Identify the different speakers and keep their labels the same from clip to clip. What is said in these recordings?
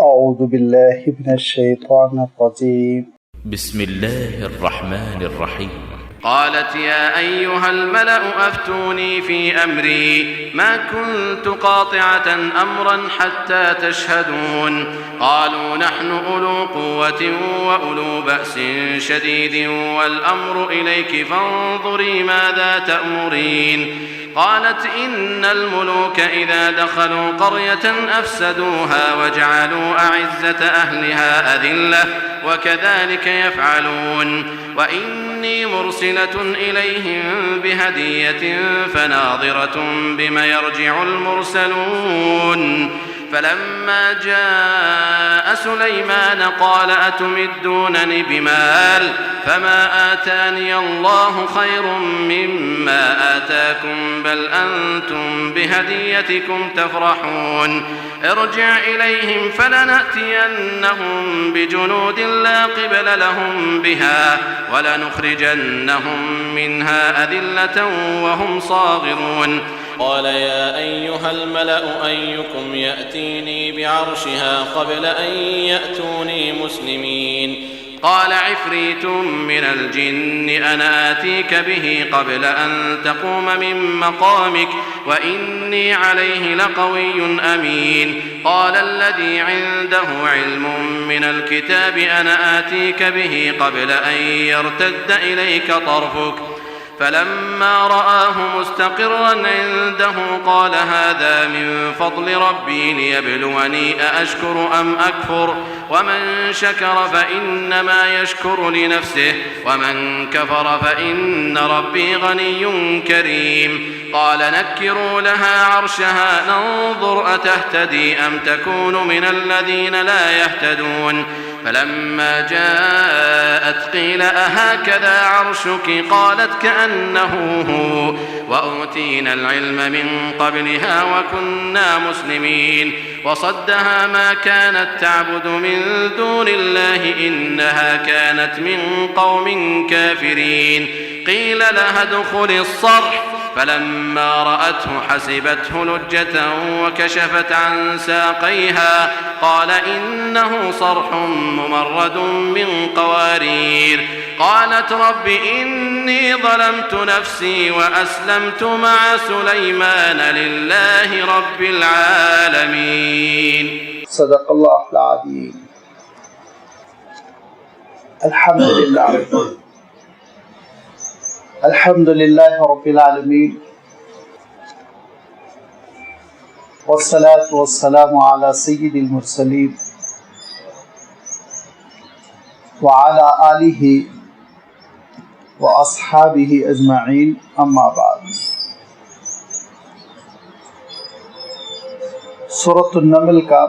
Speaker 1: أعوذ بالله من الشيطان الرجيم.
Speaker 2: بسم الله الرحمن الرحيم.
Speaker 3: قالت يا أيها الملأ أفتوني في أمري ما كنت قاطعة أمرا حتى تشهدون. قالوا نحن أولو قوة وأولو بأس شديد والأمر إليك فانظري ماذا تأمرين. قالت إن الملوك إذا دخلوا قرية أفسدوها وجعلوا أعزة أهلها أذلة وكذلك يفعلون. وإني مرسلة إليهم بهدية فناظرة بما يرجع المرسلون. فلما جاء سليمان قال أتمدونني بمال فما آتاني الله خير مما آتاكم بل أنتم بهديتكم تفرحون. ارجع إليهم فلنأتينهم بجنود لا قبل لهم بها ولنخرجنهم منها أذلة وهم صاغرون.
Speaker 4: قال يا أيها الملأ أيكم يأتيني بعرشها قبل أن يأتوني مسلمين.
Speaker 3: قال عفريت من الجن أنا آتيك به قبل أن تقوم من مقامك وإني عليه لقوي أمين. قال الذي عنده علم من الكتاب أنا آتيك به قبل أن يرتد إليك طرفك. فلما رآه مستقرا عنده قال هذا من فضل ربي ليبلوني أأشكر أم أكفر ومن شكر فإنما يشكر لنفسه ومن كفر فإن ربي غني كريم. قال نكروا لها عرشها ننظر أتهتدي أم تكون من الذين لا يهتدون. فلما جاءت قيل أهكذا عرشك قالت كأنه هو وأوتينا العلم من قبلها وكنا مسلمين. وصدها ما كانت تعبد من دون الله إنها كانت من قوم كافرين. قيل لها ادخل الصرح فلما رأته حسبته لجة وكشفت عن ساقيها قال إنه صرح ممرد من قوارير. قالت رب إني ظلمت نفسي وأسلمت مع سليمان لله رب العالمين.
Speaker 1: صدق الله العظيم. الحمد لله رب العالمين والصلاة والسلام على سيد المرسلين وعلى آله وأصحابه أجمعين أما بعد. سورۃ النمل کا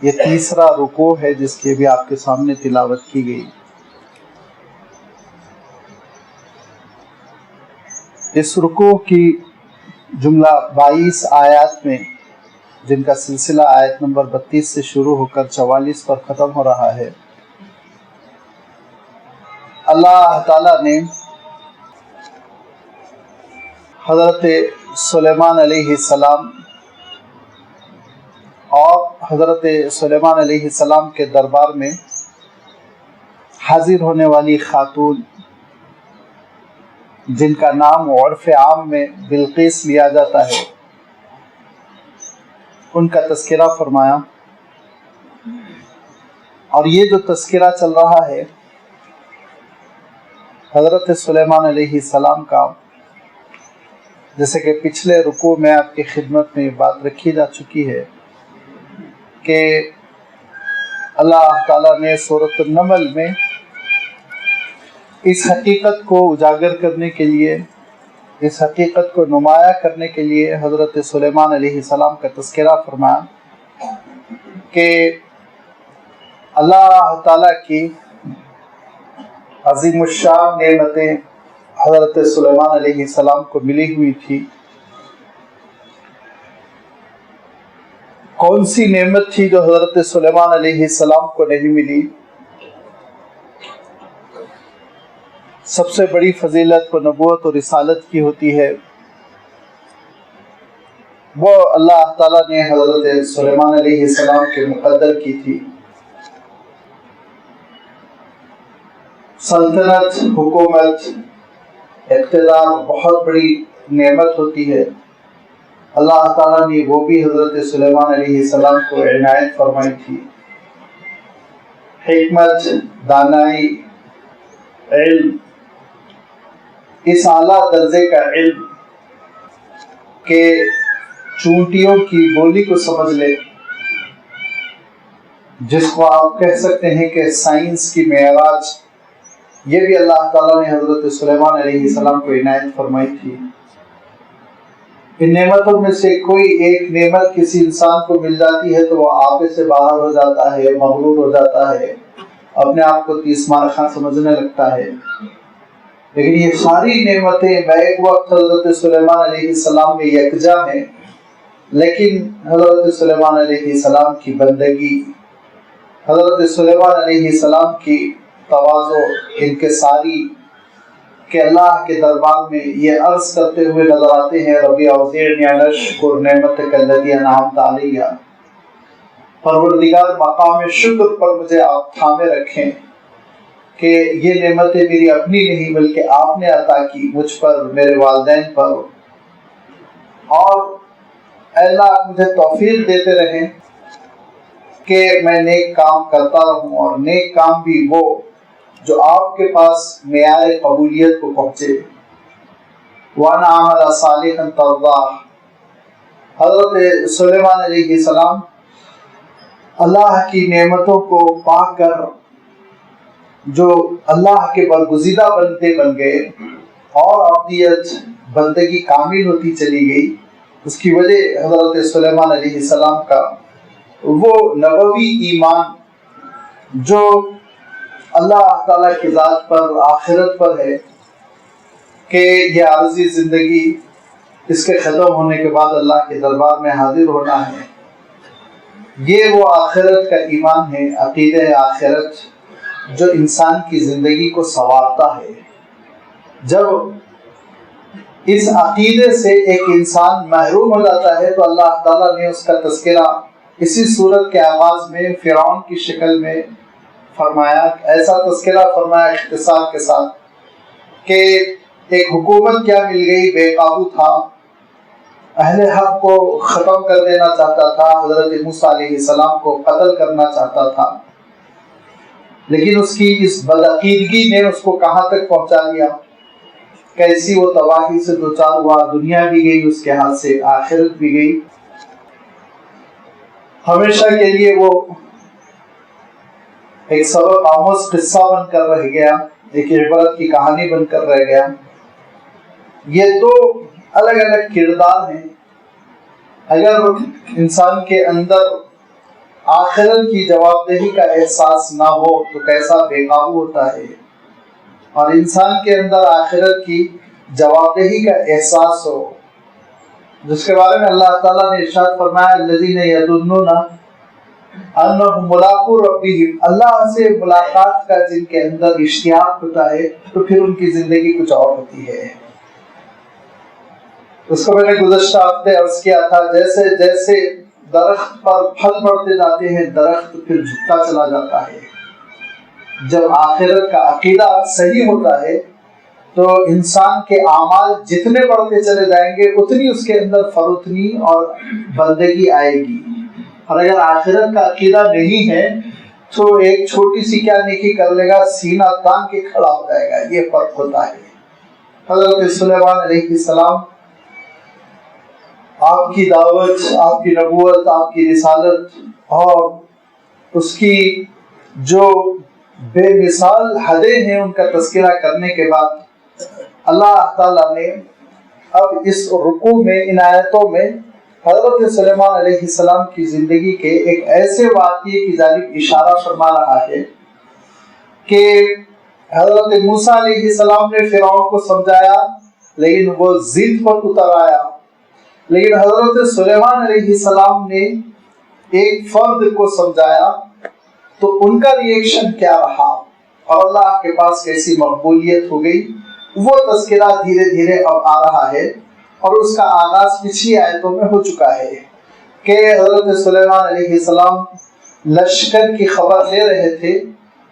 Speaker 1: یہ تیسرا رکوع ہے جس کی بھی آپ کے سامنے تلاوت کی گئی. اس رکوع کی جملہ 22 آیات میں جن کا سلسلہ آیت نمبر 32 سے شروع ہو کر 44 پر ختم ہو رہا ہے، اللہ تعالیٰ نے حضرت سلیمان علیہ السلام اور حضرت سلیمان علیہ السلام کے دربار میں حاضر ہونے والی خاتون جن کا نام عرف عام میں بلقیس لیا جاتا ہے، ان کا تذکرہ فرمایا. اور یہ جو تذکرہ چل رہا ہے حضرت سلیمان علیہ السلام کا، جیسے کہ پچھلے رکوع میں آپ کی خدمت میں بات رکھی جا چکی ہے کہ اللہ تعالیٰ نے سورۃ النمل میں اس حقیقت کو اجاگر کرنے کے لیے، اس حقیقت کو نمایاں کرنے کے لیے حضرت سلیمان علیہ السلام کا تذکرہ فرمایا کہ اللہ تعالیٰ کی عظیم الشان نعمتیں حضرت سلیمان علیہ السلام کو ملی ہوئی تھی. کون سی نعمت تھی جو حضرت سلیمان علیہ السلام کو نہیں ملی؟ سب سے بڑی فضیلت و نبوت و رسالت کی ہوتی ہے وہ اللہ تعالیٰ نے حضرت سلیمان علیہ السلام کے مقدر کی تھی۔ سلطنت، حکومت، اقتدار بہت بڑی نعمت ہوتی ہے۔ اللہ تعالیٰ نے وہ بھی حضرت سلیمان علیہ السلام کو عنایت فرمائی تھی۔ حکمت، دانائی، علم، اس اعلیٰ درجے کا علم کہ چونٹیوں کی بولی کو سمجھ لے، جس کو آپ کہہ سکتے ہیں کہ سائنس کی معراج، یہ بھی اللہ تعالیٰ نے حضرت سلیمان علیہ السلام کو عنایت فرمائی تھی۔ ان نعمتوں میں سے کوئی ایک نعمت کسی انسان کو مل جاتی ہے تو وہ آپے سے باہر ہو جاتا ہے، مغرور ہو جاتا ہے، اپنے آپ کو تیس مارخاں سمجھنے لگتا ہے۔ لیکن یہ ساری نعمتیں بیک وقت حضرت سلیمان علیہ السلام میں یکجا ہیں، لیکن حضرت سلیمان علیہ السلام کی بندگی، حضرت سلیمان علیہ السلام کی تواضع، انکساری کہ اللہ کے دربار میں یہ عرض کرتے ہوئے نظر آتے ہیں، ربی اوزعنی ان اشکر نعمتک التی انعمت علی، پروردگار مقام شکر پر مجھے آپ تھامے رکھیں کہ یہ نعمتیں میری اپنی نہیں بلکہ آپ نے عطا کی مجھ پر، میرے والدین پر، اور اے اللہ مجھے توفیق دیتے رہیں کہ میں نیک کام کرتا رہوں، اور نیک کام بھی وہ جو آپ کے پاس معیار قبولیت کو پہنچے۔ وَأَنْ أَعْمَلَ صَالِحًا تَرْضَاهُ، حضرت سلیمان علیہ السلام اللہ کی نعمتوں کو پا کر جو اللہ کے برگزیدہ بنتے بن گئے اور عبدیت، بندگی کامل ہوتی چلی گئی، اس کی وجہ حضرت سلیمان علیہ السلام کا وہ نبوی ایمان جو اللہ تعالیٰ کی ذات پر، آخرت پر ہے، کہ یہ عارضی زندگی اس کے ختم ہونے کے بعد اللہ کے دربار میں حاضر ہونا ہے، یہ وہ آخرت کا ایمان ہے، عقیدہ آخرت جو انسان کی زندگی کو سنوارتا ہے۔ جب اس عقیدے سے ایک انسان محروم ہو جاتا ہے تو اللہ تعالیٰ نے اس کا تذکرہ اسی صورت کے آغاز میں فرعون کی شکل میں فرمایا، ایسا تذکرہ فرمایا اختصار کے ساتھ کہ ایک حکومت کیا مل گئی، بے قابو تھا، اہل حق کو ختم کر دینا چاہتا تھا، حضرت موسیٰ علیہ السلام کو قتل کرنا چاہتا تھا، لیکن اس کی اس بدعقیدگی نے اس کو کہاں تک پہنچا دیا، کیسی وہ تباہی سے دوچار ہوا، دنیا بھی گئی اس کے ہاتھ سے، آخرت بھی گئی، ہمیشہ کے لیے وہ ایک سبق آموز قصہ بن کر رہ گیا، ایک عبرت کی کہانی بن کر رہ گیا۔ یہ دو الگ الگ کردار ہیں۔ اگر انسان کے اندر آخرت کی جواب دہی کا احساس نہ ہو تو کیسا بے قابو ہوتا ہے، اور انسان کے اندر آخرت کی جواب دہی کا احساس ہو، جس کے بارے میں اللہ تعالیٰ نے ارشاد فرمایا الذین یظنون انہم ملاقو ربہم، اللہ سے ملاقات کا جن کے اندر اشتیاق ہوتا ہے تو پھر ان کی زندگی کچھ اور ہوتی ہے۔ اس کو میں نے گزشتہ ہفتے عرض کیا تھا، جیسے جیسے درخت پر پھل پڑتے جاتے ہیں درخت پھر جھکتا چلا جاتا ہے۔ جب آخرت کا عقیدہ صحیح ہوتا ہے تو انسان کے اعمال جتنے بڑھتے چلے جائیں گے اتنی اس کے اندر فروتنی اور بندگی آئے گی، اور اگر آخرت کا عقیدہ نہیں ہے تو ایک چھوٹی سی کیا نیکی کر لے گا، سینہ تان کے کھڑا ہو جائے گا، یہ فرق ہوتا ہے۔ حضرت سلیمان علیہ السلام، آپ کی دعوت، آپ کی نبوت، آپ کی رسالت اور اس کی جو بے مثال حدیں ہیں ان کا تذکرہ کرنے کے بعد اللہ تعالیٰ نے اب اس رکوع میں، ان آیتوں میں حضرت سلیمان علیہ السلام کی زندگی کے ایک ایسے واقعے کی جانب اشارہ فرما رہا ہے کہ حضرت موسیٰ علیہ السلام نے فرعون کو سمجھایا لیکن وہ ضد پر اتر آیا، لیکن حضرت سلیمان علیہ السلام نے ایک فرد کو سمجھایا تو ان کا ریئیکشن کیا رہا اور اللہ کے پاس کیسی مقبولیت ہو گئی، وہ تذکرہ دھیرے دھیرے اب آ رہا ہے۔ اور اس کا آغاز پچھلی آیتوں میں ہو چکا ہے کہ حضرت سلیمان علیہ السلام لشکر کی خبر لے رہے تھے،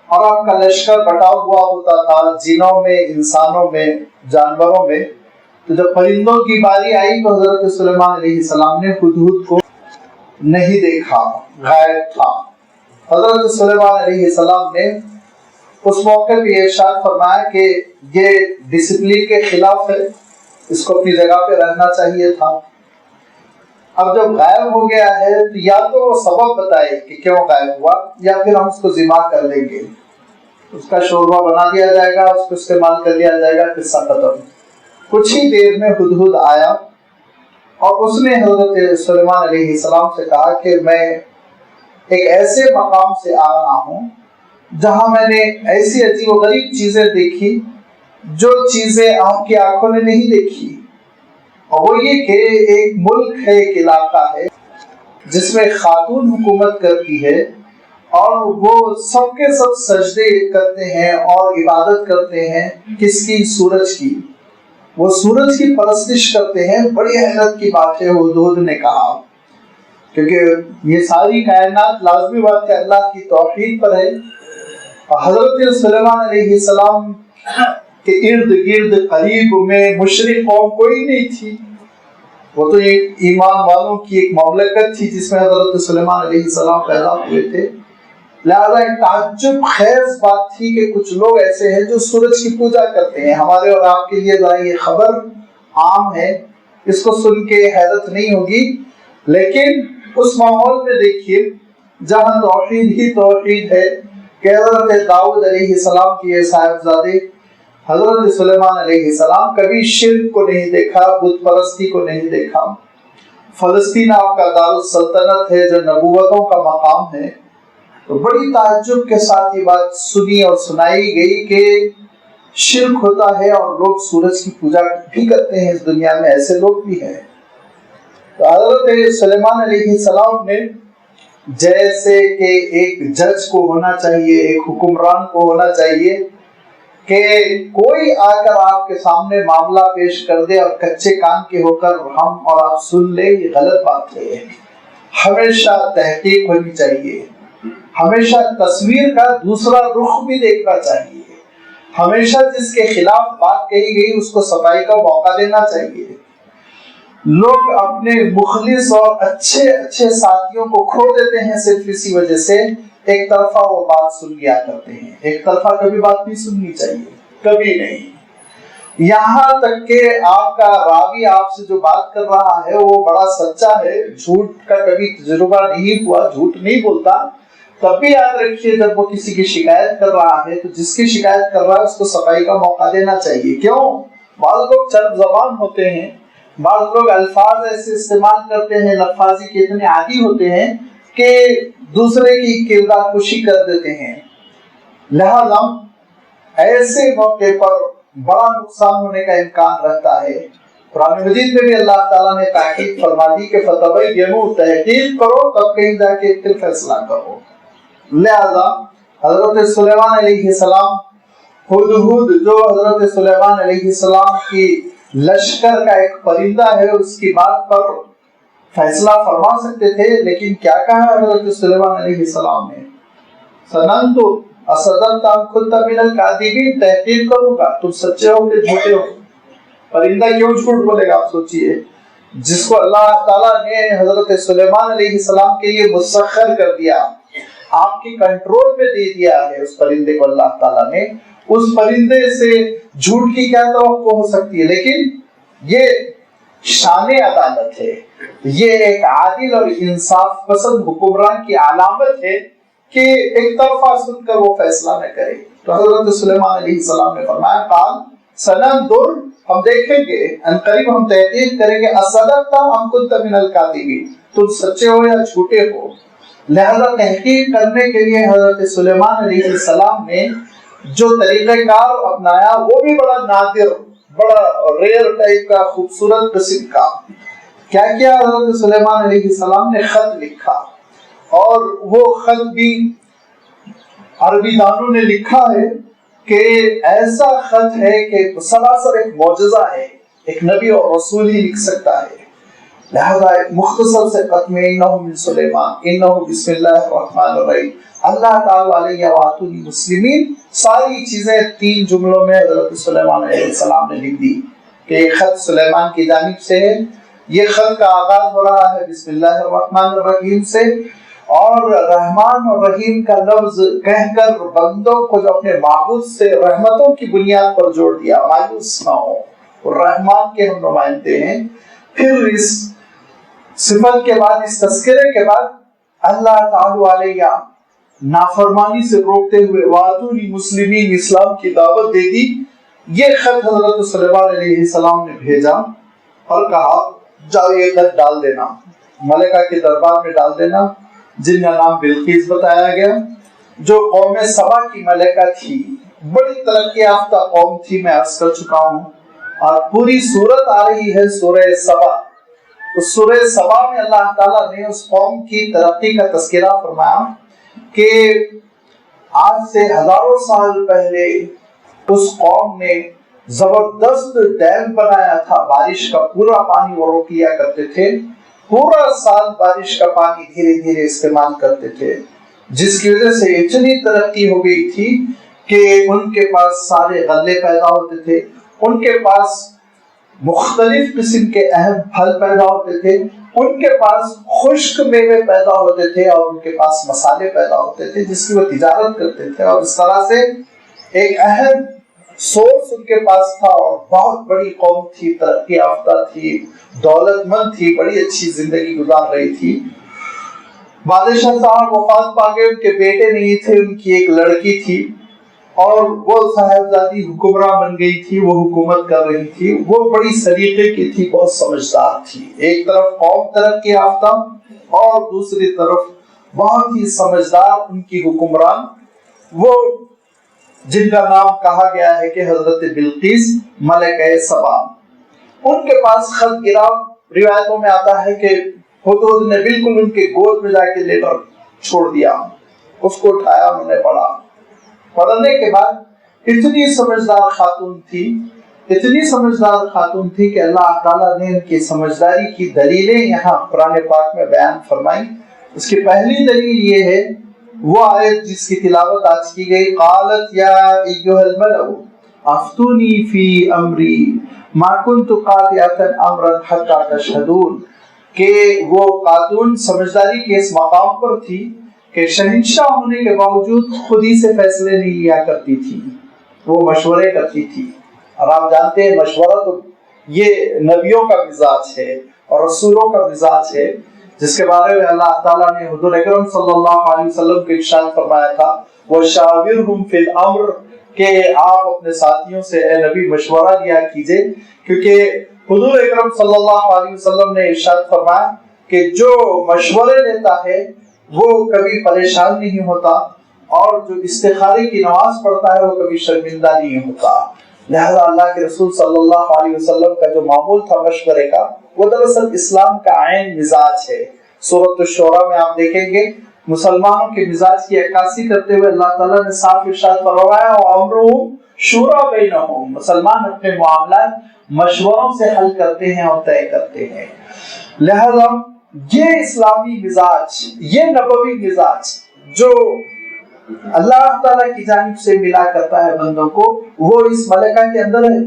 Speaker 1: اور آپ کا لشکر بٹا ہوا ہوتا تھا جنوں میں، انسانوں میں، جانوروں میں۔ تو جب پرندوں کی باری آئی تو حضرت سلیمان علیہ السلام نے ہدہد کو نہیں دیکھا، غائب تھا۔ حضرت سلیمان علیہ السلام نے اس موقع پہ ارشاد فرمایا کہ یہ ڈسپلن کے خلاف ہے، اس کو اپنی جگہ پہ رہنا چاہیے تھا۔ اب جب غائب ہو گیا ہے تو یا تو وہ سبب بتائے کہ کیوں غائب ہوا، یا پھر ہم اس کو ذمہ کر دیں گے، اس کا شوربہ بنا دیا جائے گا، اس کو استعمال کر لیا جائے گا، قصہ ختم۔ کچھ ہی دیر میں ہدہد آیا اور اس نے حضرت سلیمان علیہ السلام سے کہا کہ میں ایک ایسے مقام سے آ رہا ہوں جہاں میں نے ایسی عجیب و غریب چیزیں دیکھی جو چیزیں آپ کی آنکھوں نے نہیں دیکھی، اور وہ یہ کہ ایک ملک ہے، ایک علاقہ ہے جس میں خاتون حکومت کرتی ہے، اور وہ سب کے سب سجدے کرتے ہیں اور عبادت کرتے ہیں کس کی؟ سورج کی۔ وہ سورج کی پرستش کرتے ہیں۔ بڑی حیرت کی بات ہے، ہدہد نے کہا، کیونکہ یہ ساری کائنات لازمی بات ہے اللہ کی توحید پر ہے، اور حضرت سلیمان علیہ السلام کے ارد گرد قریب میں مشرک قوم کوئی نہیں تھی، وہ تو ایک ایمان والوں کی ایک مملکت تھی جس میں حضرت سلیمان علیہ السلام پیدا ہوئے تھے۔ لہذا ایک تعجب خیز بات تھی کہ کچھ لوگ ایسے ہیں جو سورج کی پوجا کرتے ہیں۔ ہمارے اور آپ کے لیے یہ خبر عام ہے، اس کو سن کے حیرت نہیں ہوگی، لیکن اس ماحول میں دیکھیے جہاں توحید ہی توحید ہے کہ حضرت داؤد علیہ السلام کی صاحبزادے حضرت سلیمان علیہ السلام کبھی شرک کو نہیں دیکھا، بت پرستی کو نہیں دیکھا۔ فلسطین آپ کا دارالسلطنت ہے جو نبوتوں کا مقام ہے، تو بڑی تعجب کے ساتھ یہ بات سنی اور سنائی گئی کہ شرک ہوتا ہے اور لوگ سورج کی پوجا بھی کرتے ہیں، اس دنیا میں ایسے لوگ بھی ہیں۔ تو حضرت سلیمان علیہ السلام نے جیسے کہ ایک جج کو ہونا چاہیے، ایک حکمران کو ہونا چاہیے کہ کوئی آ کر آپ کے سامنے معاملہ پیش کر دے اور کچے کان کے ہو کر ہم اور آپ سن لیں، یہ غلط بات ہے۔ ہمیشہ تحقیق ہونی چاہیے، ہمیشہ تصویر کا دوسرا رخ بھی دیکھنا چاہیے، ہمیشہ جس کے خلاف بات کہی گئی اس کو صفائی کا موقع دینا چاہیے۔ لوگ اپنے مخلص اور اچھے ساتھیوں کو کھو دیتے ہیں صرف اسی وجہ سے ایک طرفہ وہ بات سن لیا کرتے ہیں۔ ایک طرفہ کبھی بات نہیں سننی چاہیے، کبھی نہیں۔ یہاں تک کہ آپ کا راوی آپ سے جو بات کر رہا ہے وہ بڑا سچا ہے، جھوٹ کا کبھی تجربہ نہیں ہوا، جھوٹ نہیں بولتا، تب بھی یاد رکھیے جب وہ کسی کی شکایت کر رہا ہے تو جس کی شکایت کر رہا ہے اس کو صفائی کا موقع دینا چاہیے۔ کیوں؟ بعض لوگ چرب زبان ہوتے ہیں، بعض لوگ الفاظ ایسے استعمال کرتے ہیں، لفاظی کے اتنے عادی ہوتے ہیں کہ دوسرے کی کردار کشی کر دیتے ہیں۔ لہذا ایسے موقع پر بڑا نقصان ہونے کا امکان رہتا ہے۔ قرآن مجید میں بھی اللہ تعالیٰ نے تاکید فرما دی کہ فتبینوا، تحقیق کرو تب کہیں جا کے پھر فیصلہ کرو۔ لہذا حضرت سلیمان علیہ السلام، ہدہد جو حضرت سلیمان علیہ السلام کی لشکر کا ایک پرندہ ہے، اس کی بات پر فیصلہ فرما سکتے تھے، لیکن کیا کہا حضرت سلیمان علیہ السلام نے؟ سننظر اصدقت ام کنت من الکاذبین، تحقیق کروں گا تم سچے ہو کہ جھوٹے ہو۔ پرندہ کیوں جھوٹ بولے گا؟ آپ سوچئے، جس کو اللہ تعالیٰ نے حضرت سلیمان علیہ السلام کے لیے مسخر کر دیا، آپ کی کنٹرول میں دے دیا ہے اس پرندے کو اللہ تعالیٰ نے، اس پرندے سے جھوٹ کی کیا توقع ہو سکتی ہے؟ لیکن یہ شان عدالت ہے، یہ ایک عادل اور انصاف پسند حکمران کی علامت ہے کہ ایک طرفہ سن کر وہ فیصلہ نہ کرے۔ تو حضرت سلیمان علیہ السلام نے فرمایا قال سننظر، ہم دیکھیں گے، ان قریب ہم تحقیق کریں گے، اصدقت ام کنت من الکاذبین، تم سچے ہو یا جھوٹے ہو۔ لہذا تحقیق کرنے کے لیے حضرت سلیمان علیہ السلام نے جو طریقہ کار اپنایا وہ بھی بڑا نادر، بڑا ریئر ٹائپ کا، خوبصورت قسم کا۔ کیا کیا حضرت سلیمان علیہ السلام نے؟ خط لکھا، اور وہ خط بھی عربی دانوں نے لکھا ہے کہ ایسا خط ہے کہ سراسر ایک معجزہ ہے، ایک نبی اور رسول ہی لکھ سکتا ہے. لہذا ایک مختصر سے ختم انہ من سلیمان انہ بسم اللہ الرحمن الرحیم اللہ تعالیٰ علیہ وآتونی مسلمین، ساری چیزیں 3 جملوں میں حضرت سلیمان علیہ السلام نے لکھ دی کہ یہ خط سلیمان کی جانب سے ہے. یہ خط کا آغاز ہو رہا ہے بسم اللہ الرحمن الرحیم سے، اور رحمان اور رحیم کا لفظ کہہ کر بندوں کو جو اپنے معبود سے رحمتوں کی بنیاد پر جوڑ دیا، مایوس نہ ہو، رحمان کے ہم نمائندے ہیں. پھر اس صفت کے بعد، اس تذکرے کے بعد اللہ تعالی علیہ نافرمانی سے روکتے ہوئے واتونی مسلمین، اسلام کی دعوت دے دی. یہ خط حضرت سلیمان علیہ السلام نے بھیجا اور کہا جاؤ یہ خط ڈال دینا، ملکہ کے دربار میں ڈال دینا، جن کا نام بلقیس بتایا گیا، جو قوم سبا کی ملکہ تھی، بڑی ترقی یافتہ قوم تھی، میں عرض کر چکا ہوں. اور پوری سورت آ رہی ہے سورہ سبا. اس سورہ سبا میں اللہ تعالیٰ نے اس قوم کی ترقی کا تذکرہ فرمایا کہ آج سے ہزاروں سال پہلے اس قوم نے زبردست ڈیم بنایا تھا، بارش کا پورا پانی وہ روک لیا کرتے تھے، پورا سال بارش کا پانی دھیرے دھیرے استعمال کرتے تھے، جس کی وجہ سے اتنی ترقی ہو گئی تھی کہ ان کے پاس سارے غلے پیدا ہوتے تھے، ان کے پاس مختلف قسم کے اہم پھل پیدا ہوتے تھے، ان کے پاس خشک میوے پیدا ہوتے تھے، اور ان کے پاس مسالے پیدا ہوتے تھے جس کی وہ تجارت کرتے تھے. اور اس طرح سے ایک اہم سورس ان کے پاس تھا، اور بہت بڑی قوم تھی، ترقی یافتہ تھی، دولت مند تھی، بڑی اچھی زندگی گزار رہی تھی. بادشاہ صاحب وفات پا گئے، ان کے بیٹے نہیں تھے، ان کی ایک لڑکی تھی، اور وہ صاحبزادی حکمراں بن گئی تھی، وہ حکومت کر رہی تھی. وہ بڑی سلیقے کی تھی، بہت سمجھدار تھی. ایک طرف قوم ترقی یافتہ اور دوسری طرف بہت ہی سمجھدار ان کی حکمران، وہ جن کا نام کہا گیا ہے کہ حضرت بلقیس ملکہ سبا. ان کے پاس خط گرا. روایتوں میں آتا ہے کہ ہدہد نے بالکل ان کے گود میں جا کے لیٹر چھوڑ دیا، اس کو اٹھایا، انہوں نے پڑھا. پڑھنے کے بعد اتنی سمجھدار خاتون تھی، اتنی سمجھدار خاتون تھی کہ اللہ تعالیٰ نے ان کی سمجھداری کی دلیلیں یہاں قرآن پاک میں بیان فرمائی. اس کی پہلی دلیل یہ ہے وہ آیت جس کی تلاوت آج کی گئی، قالت یا ایھا الملأ افتونی فی امری ما کنت قاطعۃ امرا حتی تشہدون، کہ وہ خاتون سمجھداری کے اس مقام پر تھی کہ شہنشاہ ہونے کے باوجود خود ہی سے فیصلے نہیں لیا کرتی تھی، وہ مشورے کرتی تھی. اور آپ جانتے ہیں مشورہ تو یہ نبیوں کا مزاج ہے اور رسولوں کا مزاج ہے، جس کے بارے میں اللہ تعالیٰ نے حضور اکرم صلی اللہ علیہ وسلم کو ارشاد فرمایا تھا وَشَاوِرْهُمْ فِي الْأَمْرِ، کہ آپ اپنے ساتھیوں سے اے نبی مشورہ لیا کیجئے، کیونکہ حضور اکرم صلی اللہ علیہ وسلم نے ارشاد فرمایا کہ جو مشورے لیتا ہے وہ کبھی پریشان نہیں ہوتا، اور جو استخارے کی نماز پڑھتا ہے وہ کبھی شرمندہ نہیں ہوتا. لہذا اللہ کے رسول صلی اللہ علیہ وسلم کا جو معمول تھا مشورے کا، وہ دراصل اسلام کا عین مزاج ہے. سورۃ الشورى میں آپ دیکھیں گے مسلمانوں کے مزاج کی عکاسی کرتے ہوئے اللہ تعالیٰ نے صاف ارشاد فرمایا وَأَمْرُهُمْ شُورَىٰ بَيْنَهُمْ، مسلمان اپنے معاملات مشوروں سے حل کرتے ہیں اور طے کرتے ہیں. لہذا یہ اسلامی مزاج، یہ نبوی مزاج جو اللہ تعالیٰ کی جانب سے ملا کرتا ہے بندوں کو، وہ اس ملکہ کے اندر ہے.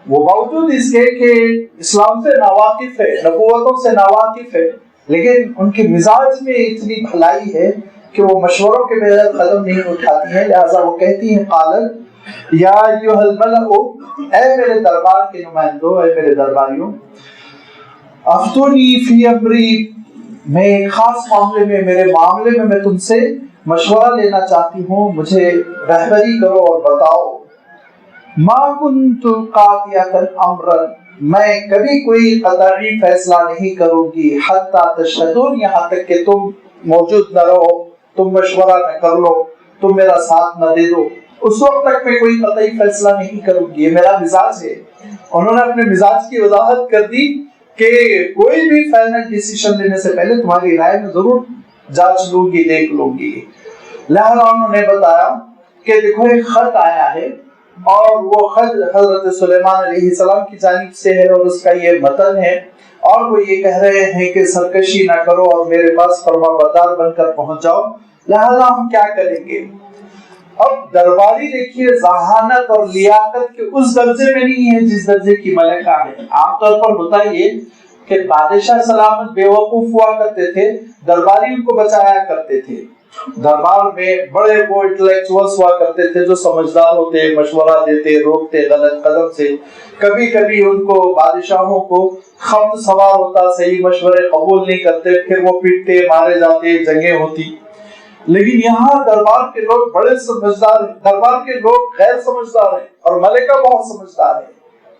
Speaker 1: وہ باوجود اس کے کہ اسلام سے ناواقف ہے، نبوتوں سے ناواقف ہے، لیکن ان کے مزاج میں اتنی بھلائی ہے کہ وہ مشوروں کے بغیر قدم نہیں اٹھاتی ہیں. لہذا وہ کہتی ہیں قالت یا ایھا الملأ، اے میرے دربار کے نمائندوں، اے میرے درباریوں، افتونی فی امری، میں ایک خاص معاملے میں، میرے معاملے میں تم سے مشورہ لینا چاہتی ہوں، مجھے رہبری کرو اور بتاؤ. ما کنت قاطعۃ امرا، میں کبھی کوئی قطعی فیصلہ نہیں کروں گی، حتی تشہدون، یہاں تک کہ تم موجود نہ رہو، تم مشورہ نہ کر لو، تم میرا ساتھ نہ دے دو، اس وقت تک میں کوئی قطعی فیصلہ نہیں کروں گی. یہ میرا مزاج ہے. انہوں نے اپنے مزاج کی وضاحت کر دی کہ کوئی بھی فائنل ڈیسیشن لینے سے پہلے تمہاری رائے میں ضرور جانچ لوں گی، دیکھ لوں گی. لہذا انہوں نے بتایا کہ دیکھو ایک خط آیا ہے اور وہ خط حضرت سلیمان علیہ السلام کی جانب سے ہے اور اس کا یہ متن ہے، اور وہ یہ کہہ رہے ہیں کہ سرکشی نہ کرو اور میرے پاس فرما بردار بن کر پہنچ جاؤ، لہذا ہم کیا کریں گے۔ اب درباری دیکھیے ذہانت اور لیاقت کے اس درجے میں نہیں ہے جس درجے کی ملکہ ہے۔ عام طور پر ہوتا یہ کہ بادشاہ سلامت بیوقوف ہوا کرتے تھے، درباری ان کو بچایا کرتے تھے۔ دربار میں بڑے وہ انٹلیکچوئلز ہوا کرتے تھے جو سمجھدار ہوتے، مشورہ دیتے، روکتے غلط قدم سے۔ کبھی کبھی ان کو بادشاہوں کو خبط سوار ہوتا، صحیح مشورے قبول نہیں کرتے، پھر وہ پیٹتے، مارے جاتے، جنگیں ہوتی۔ لیکن یہاں دربار کے لوگ بڑے سمجھدار ہیں، دربار کے لوگ غیر سمجھدار ہیں اور ملکہ بہت سمجھدار ہے۔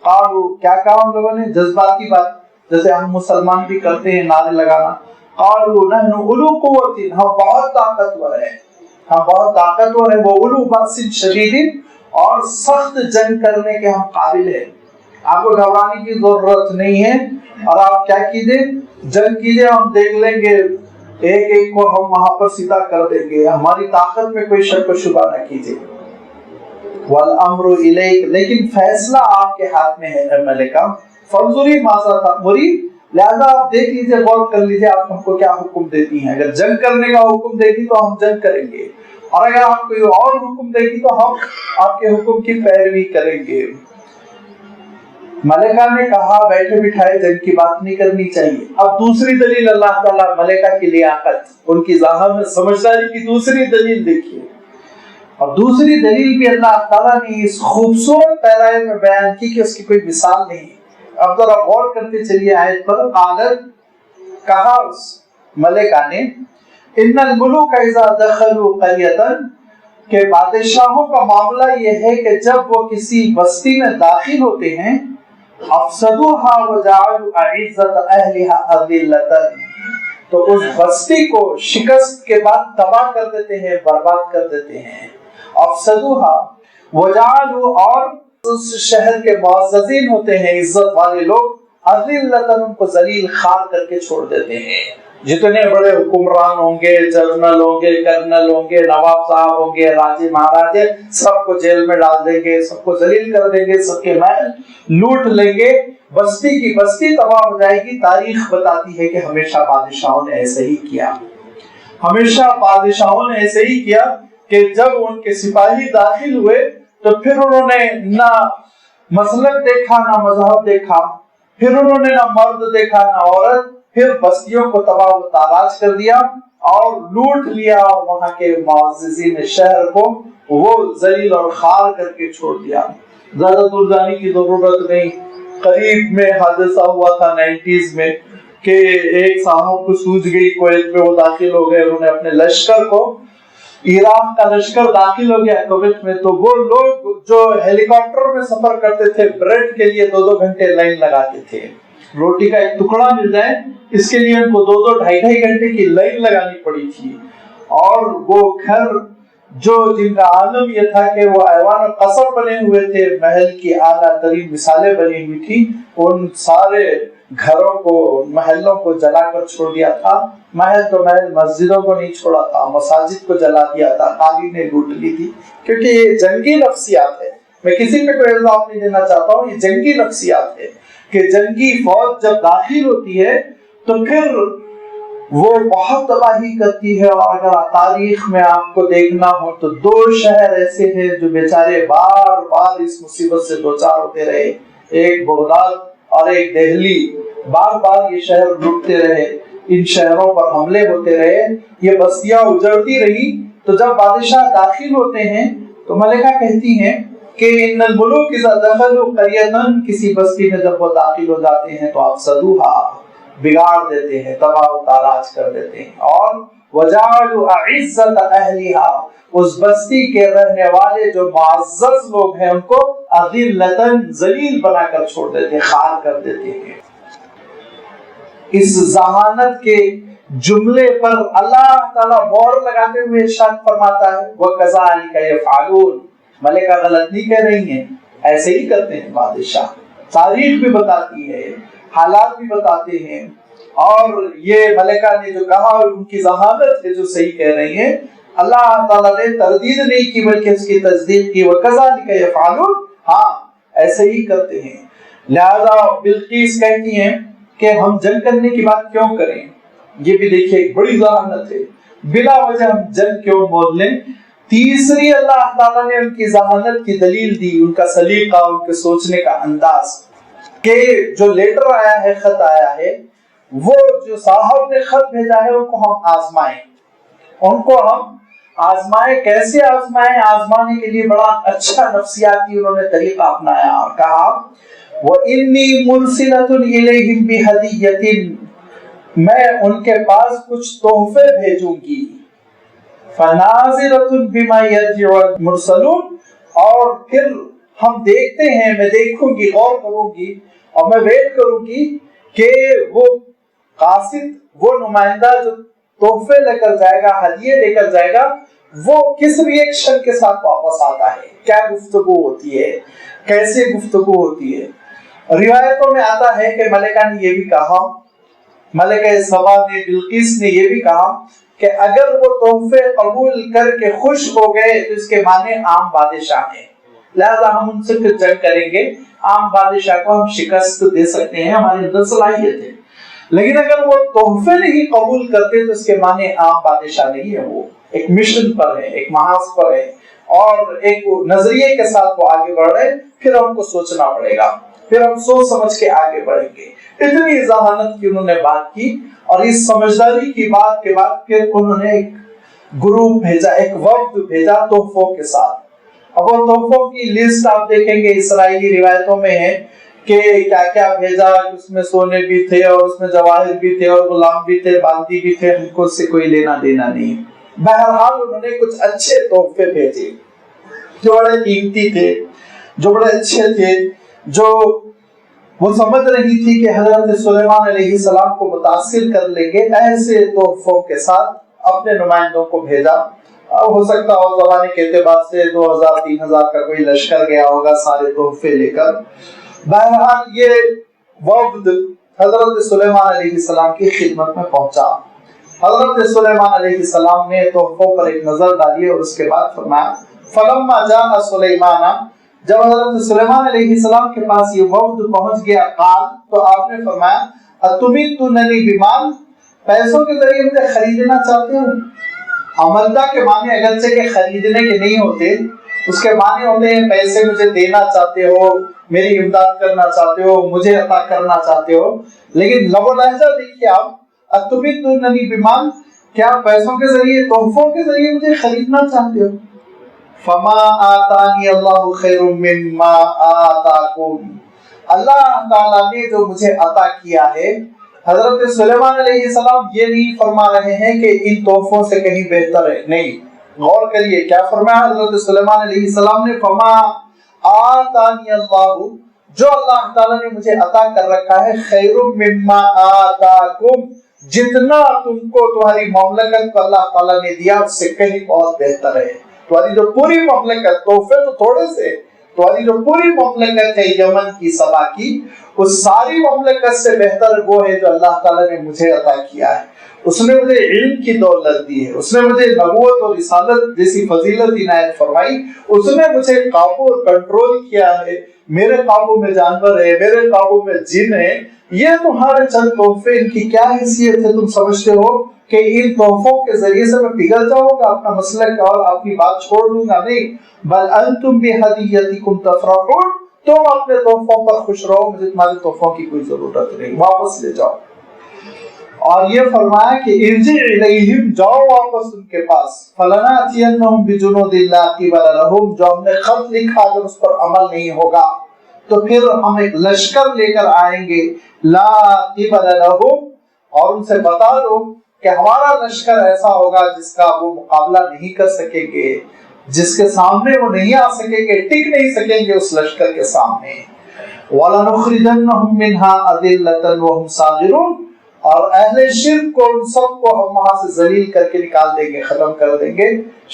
Speaker 1: قالو، کیا کہا ہم لوگوں نے؟ جذباتی بات، جیسے ہم مسلمان بھی کرتے ہیں نعرے لگانا۔ قالو نحن اولو قوت، ہم بہت طاقتور ہیں، ہم بہت طاقتور ہیں، وہ اولو باس شدید، اور سخت جنگ کرنے کے ہم قابل ہیں۔ آپ کو گھبرانے کی ضرورت نہیں ہے، اور آپ کیا کیجئے، جنگ کیجئے، ہم دیکھ لیں گے، ایک ایک کو ہم وہاں پر سیدھا کر دیں گے، ہماری طاقت میں کوئی شک و شبہ نہ کیجئے۔ والامر الیک، لیکن فیصلہ آپ کے ہاتھ میں ہے اے ملکہ، فانظری ماذا تأمری، لہذا آپ دیکھ لیجئے، غور کر لیجئے آپ ہم کو کیا حکم دیتی ہیں۔ اگر جنگ کرنے کا حکم دے گی تو ہم جنگ کریں گے، اور اگر آپ کوئی اور حکم دے گی تو ہم آپ کے حکم کی پیروی کریں گے۔ ملکہ نے کہا بیٹھے بٹھائے جنگ کی بات نہیں کرنی چاہیے۔ اب دوسری دلیل اللہ تعالیٰ ملکہ کی لیاقت، ان کی ذہانت، سمجھداری کی دوسری دلیل دیکھیے، اور دوسری دلیل بھی اللہ تعالیٰ نے اس خوبصورت پیرائے میں بیان کی کہ اس کی کوئی مثال نہیں۔ اب ذرا غور کرتے چلیے آیت پر۔ قالت، کہا اس ملکہ نے، ان الملوک اذا دخلوا قریۃ، کہ بادشاہوں کا معاملہ یہ ہے کہ جب وہ کسی بستی میں داخل ہوتے ہیں، افسدوها وجعلوا اعزت اہلها اذلۃ، تو اس بستی کو شکست کے بعد تباہ کر دیتے ہیں، برباد کر دیتے ہیں۔ افسدوها وجعلوا، اور اس شہر کے معززین ہوتے ہیں، عزت والے لوگ، اذلۃ، ان کو ذلیل خوار کر کے چھوڑ دیتے ہیں۔ جتنے بڑے حکمران ہوں گے، جنرل ہوں گے، کرنل ہوں گے، نواب صاحب ہوں گے، راجے مہاراجے، سب کو جیل میں ڈال دیں گے، سب کو ذلیل کر دیں گے، سب کے محل لوٹ لیں گے، بستی کی بستی تباہ ہو جائے گی۔ تاریخ بتاتی ہے کہ ہمیشہ بادشاہوں نے ایسے ہی کیا، ہمیشہ بادشاہوں نے ایسے ہی کیا کہ جب ان کے سپاہی داخل ہوئے تو پھر انہوں نے نہ مسلک دیکھا، نہ مذہب دیکھا، پھر انہوں نے نہ مرد دیکھا نہ عورت، پھر بستیوں کو تباہ و تاراج کر دیا اور لوٹ لیا، اور وہاں کے معززین شہر کو وہ ذلیل اور خوار کر کے چھوڑ دیا۔ زیادہ دور جانے کی ضرورت نہیں، قریب میں حادثہ ہوا تھا 90s میں کہ ایک صاحب کو سوجھ گئی، کویت میں وہ داخل ہو گئے، انہوں نے اپنے لشکر کو، عراق کا لشکر داخل ہو گیا کویت میں، تو وہ لوگ جو ہیلی کاپٹر میں سفر کرتے تھے بریڈ کے لیے 2-2 گھنٹے لائن لگاتے تھے، روٹی کا ایک ٹکڑا مل جائے اس کے لیے ان کو 2-2 ڈھائی گھنٹے کی لائن لگانی پڑی تھی۔ اور وہ گھر جو جن کا عالم یہ تھا کہ وہ ایوان قصر بنے ہوئے تھے، محل کی اعلیٰ ترین مثالیں بنی ہوئی تھی، ان سارے گھروں کو، محلوں کو جلا کر چھوڑ دیا تھا۔ محل تو محل، مسجدوں کو نہیں چھوڑا تھا، مساجد کو جلا دیا تھا، قالینیں لوٹ لی تھی، کیونکہ یہ جنگی نفسیات ہے۔ میں کسی پہ کوئی الزام نہیں دینا چاہتا ہوں، یہ جنگی نفسیات ہے کہ جنگی فوج جب داخل ہوتی ہے تو پھر وہ بہت تباہی کرتی ہے۔ اور اگر تاریخ میں آپ کو دیکھنا ہو تو 2 شہر ایسے ہیں جو بیچارے بار بار اس مصیبت سے دوچار ہوتے رہے، ایک بغداد اور ایک دہلی، بار بار یہ شہر لوٹتے رہے، ان شہروں پر حملے ہوتے رہے، یہ بستیاں اجڑتی رہی۔ تو جب بادشاہ داخل ہوتے ہیں تو ملکہ کہتی ہیں کہ ان الملوک اذا دخلوا قریۃ، کسی بستی میں جب وہ داخل ہو جاتے ہیں تو افسدوها، بگاڑ دیتے ہیں، تباہ و تاراج کر دیتے ہیں، اور وجعلوا اعزت اہلها، اس بستی کے رہنے والے جو معزز لوگ ہیں ان کو اذلۃ، ذلیل بنا کر چھوڑ دیتے ہیں، خوار کر دیتے ہیں۔ اس ذہانت کے جملے پر اللہ تعالیٰ مہر لگاتے ہوئے ارشاد فرماتا ہے وَكَذَلِكَ يَفْعَلُونَ، ملکہ غلط نہیں کہہ رہی ہیں، ایسے ہی کرتے ہیں بادشاہ۔ تاریخ بھی بتاتی ہے، حالات بھی بتاتے ہیں، اور یہ ملکہ نے جو کہا ان کی ذہانت ہے جو صحیح کہہ رہی ہیں اللہ تعالیٰ نے تردید نہیں کی بلکہ اس کی تصدیق کی. وَكَذَلِكَ يَفْعَلُونَ, ہاں ایسے ہی کرتے ہیں. لہذا بلقیس کہتی ہیں کہ ہم جنگ کرنے کی بات کیوں کریں. یہ بھی دیکھیے ایک بڑی ذہانت ہے, بلا وجہ ہم جنگ کیوں مول لیں. تیسری اللہ تعالیٰ نے ان کی ذہانت کی دلیل دی, ان کا سلیقہ, ان کے سوچنے کا انداز, کہ جو لیٹر آیا ہے, خط آیا ہے, وہ جو صاحب نے خط بھیجا ہے ان کو ہم آزمائیں, ان کو ہم آزمائیں. کیسے آزمائیں؟ آزمانے کے لیے بڑا اچھا نفسیاتی انہوں نے طریقہ اپنایا اور کہا وَإِنِّي مُرْسِلَةٌ إِلَيْهِمْ بِهَدِيَّةٍ, میں ان کے پاس کچھ تحفے بھیجوں گی. فَنَاظِرَةٌ بِمَا يَرْجِعُ الْمُرْسَلُونَ, اور پھر ہم دیکھتے ہیں, میں دیکھوں گی, غور کروں گی اور میں ویٹ کروں گی کہ وہ قاصد, وہ نمائندہ جو تحفے لے کر جائے گا, ہدیے لے کر جائے گا, وہ کس ری ایکشن کے ساتھ واپس آتا ہے, کیا گفتگو ہوتی ہے, کیسے گفتگو ہوتی ہے. روایتوں میں آتا ہے کہ ملکہ نے یہ بھی کہا, ملکہ سبا نے, بلقیس نے یہ بھی کہا کہ اگر وہ تحفے قبول کر کے خوش ہو گئے تو اس کے معنی عام بادشاہ ہیں, لہذا ہم ان سے پھر جنگ کریں گے, عام بادشاہ کو ہم شکست دے سکتے ہیں, ہمارے اندر صلاحیت ہے. لیکن اگر وہ تحفے نہیں قبول کرتے تو اس کے معنی عام بادشاہ نہیں ہے, وہ ایک مشن پر ہے, ایک محاذ پر ہے اور ایک نظریے کے ساتھ وہ آگے بڑھ رہے. پھر ہم کو سوچنا پڑے گا, پھر ہم سوچ سمجھ کے آگے بڑھیں گے. اتنی ذہانت کی انہوں نے بات کی, اور اس سمجھداری کی بات کے بعد پھر انہوں نے ایک گروپ بھیجا, ایک وفد بھیجا تحفوں کے ساتھ. اب وہ تحفوں کی لسٹ آپ دیکھیں گے اسرائیلی روایتوں میں ہے کہ کیا کیا بھیجا, اس میں سونے بھی تھے اور اس میں جواہر بھی تھے اور غلام بھی تھے, باندی بھی تھے, ہم کو اس سے کوئی لینا دینا نہیں. بہرحال انہوں نے کچھ اچھے تحفے بھیجے جو بڑے قیمتی تھے, جو بڑے اچھے تھے, جو وہ سمجھ رہی تھی کہ حضرت سلیمان علیہ السلام کو متاثر کر لیں گے. ایسے تحفوں کے ساتھ اپنے نمائندوں کو بھیجا. ہو سکتا ہو زمانے کے اعتبار سے 2000-3000 کا کوئی لشکر گیا ہوگا سارے تحفے لے کر. بہرحال یہ وفد حضرت سلیمان علیہ السلام کی خدمت میں پہنچا. حضرت سلیمان علیہ السلام نے تحفوں پر ایک نظر ڈالی اور اس کے بعد فرمایا فَلَمَّا جَاءَ سُلَيْمَانَ, جب حضرت سلیمان علیہ السلام کے پاس یہ وفد پہنچ گیا, قال, تو آپ نے فرمایا اَتُمِدُّنَنِي بِمَالٍ, پیسوں کے ذریعے مجھے خریدنا چاہتے ہو. عملدہ کے معنی اگرچہ کہ خریدنے کے نہیں ہوتے, اس کے معنی ہوتے ہیں پیسے مجھے دینا چاہتے ہو, میری امداد کرنا چاہتے ہو, مجھے عطا کرنا چاہتے ہو. لیکن لب و لہجہ دیکھیے آپ, اَتُمِدُّنَنِي بِمَالٍ, کیا پیسوں کے ذریعے, تحفوں کے ذریعے مجھے خریدنا چاہتے ہو. فَمَا آتَانِيَ اللَّهُ خَيْرٌ مِّمَّا آتَاكُمْ, اللہ تعالیٰ نے جو مجھے عطا کیا ہے. حضرت سلیمان علیہ السلام یہ نہیں فرما رہے ہیں کہ ان تحفوں سے کہیں بہتر ہے, نہیں. غور کریے کیا فرمایا حضرت سلیمان علیہ السلام نے, فما آتانی اللہ, جو اللہ تعالیٰ نے مجھے عطا کر رکھا ہے, خیر مما آتاکم, جتنا تم کو تمہاری مملکت کو اللہ تعالیٰ نے دیا اس سے کہیں بہت بہتر ہے. تمہاری جو پوری مملکت, تحفے تو تھوڑے سے, تمہاری جو پوری مملکت ہے یمن کی, سبا کی, اس ساری مملکت سے بہتر وہ ہے جو اللہ تعالیٰ نے مجھے عطا کیا ہے. اس نے مجھے علم کی دولت دی ہے, اس نے مجھے نبوت اور رسالت جیسی فضیلت عنایت فرمائی, اس نے مجھے قابو اور کنٹرول کیا ہے. میرے قابو میں جانور ہے, میرے قابو میں جن ہے. یہ تمہارے چند تحفے, ان کی کیا حیثیت ہے؟ تم سمجھتے ہو کہ ان تحفوں کے ذریعے سے میں پگھل جاؤں گا, اپنا مسلک اور اپنی بات چھوڑ دوں گا؟ نہیں. بل انتم بہدیتکم تفرحون, تم اپنے تحفوں پر خوش رہو, مجھے تمہارے تحفوں کی کوئی ضرورت نہیں, واپس لے جاؤ. اور یہ فرمایا کہ ارجع الیہم, جاؤ واپس ان کے پاس. فلناتینہم بجنود لا قبل لہم, جو ہم نے خط لکھا اگر اس پر عمل نہیں ہوگا تو پھر ہم ایک لشکر لے کر آئیں گے. لا قبل لہم, اور ان سے بتا دو کہ ہمارا لشکر ایسا ہوگا جس کا وہ مقابلہ نہیں کر سکیں گے, جس کے سامنے وہ نہیں آ سکیں گے, ٹک نہیں سکیں گے اس لشکر کے سامنے. وَلَنُخْرِجَنَّهُمْ مِنْهَا أَذِلَّةً وَهُمْ صَاغِرُونَ, اور اہل شرک کو, ان سب کو ہم وہاں سے ذلیل کر کے نکال دیں گے, ختم کر دیں گے,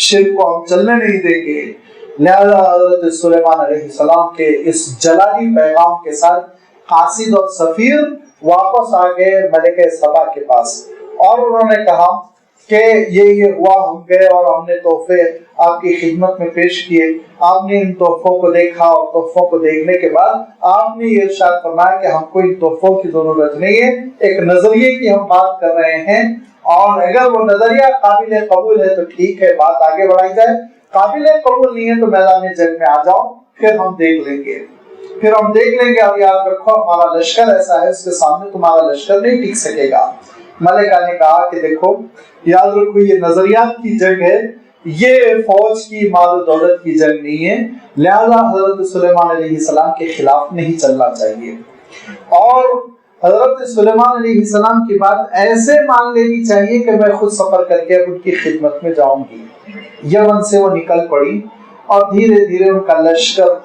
Speaker 1: شرک کو ہم چلنے نہیں دیں گے. لہذا حضرت سلیمان علیہ السلام کے اس جلالی پیغام کے ساتھ قاصد اور سفیر واپس آ گئے ملکہ سبا کے پاس, اور انہوں نے کہا کہ یہ ہوا، ہم گئے اور ہم نے تحفے آپ کی خدمت میں پیش کیے، آپ نے ان تحفوں کو دیکھا اور تحفوں کو دیکھنے کے بعد آپ نے یہ ارشاد فرمایا کہ ہم کو ان تحفوں کی ضرورت نہیں ہے، ایک نظریے کی ہم بات کر رہے ہیں، اور اگر وہ نظریہ قابل قبول ہے تو ٹھیک ہے، بات آگے بڑھائی جائے، قابل قبول نہیں ہے تو میدان جنگ میں آ جاؤ، پھر ہم دیکھ لیں گے، اور یاد رکھو ہمارا لشکر ایسا ہے، اس کے سامنے تمہارا لشکر نہیں ٹک سکے گا۔ ملکہ نے کہا کہ دیکھو یاد رکھو یہ نظریات کی جنگ ہے، یہ فوج کی مال و دولت کی جنگ نہیں ہے، لہذا حضرت سلیمان علیہ السلام کے خلاف نہیں چلنا چاہیے، اور حضرت سلیمان علیہ السلام کی بات ایسے مان لینی چاہیے کہ میں خود سفر کر کے ان کی خدمت میں جاؤں گی۔ یمن سے وہ نکل پڑی اور دھیرے دھیرے ان کا لشکر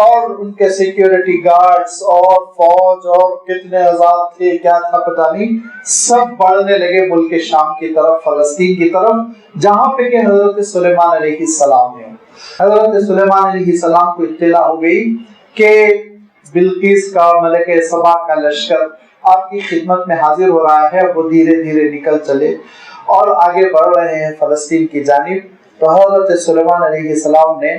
Speaker 1: اور ان کے سیکیورٹی گارڈز اور فوج اور کتنے ہزار تھے کیا تھا پتہ نہیں، سب بڑھنے لگے ملک شام کی طرف، فلسطین کی طرف، جہاں پہ کہ حضرت سلیمان علیہ السلام ہیں۔ حضرت سلیمان علیہ السلام کو اطلاع ہو گئی کہ بلقیس کا، ملکہ سبا کا لشکر آپ کی خدمت میں حاضر ہو رہا ہے۔ وہ دھیرے دھیرے نکل چلے اور آگے بڑھ رہے ہیں فلسطین کی جانب۔ تو حضرت سلیمان علیہ السلام نے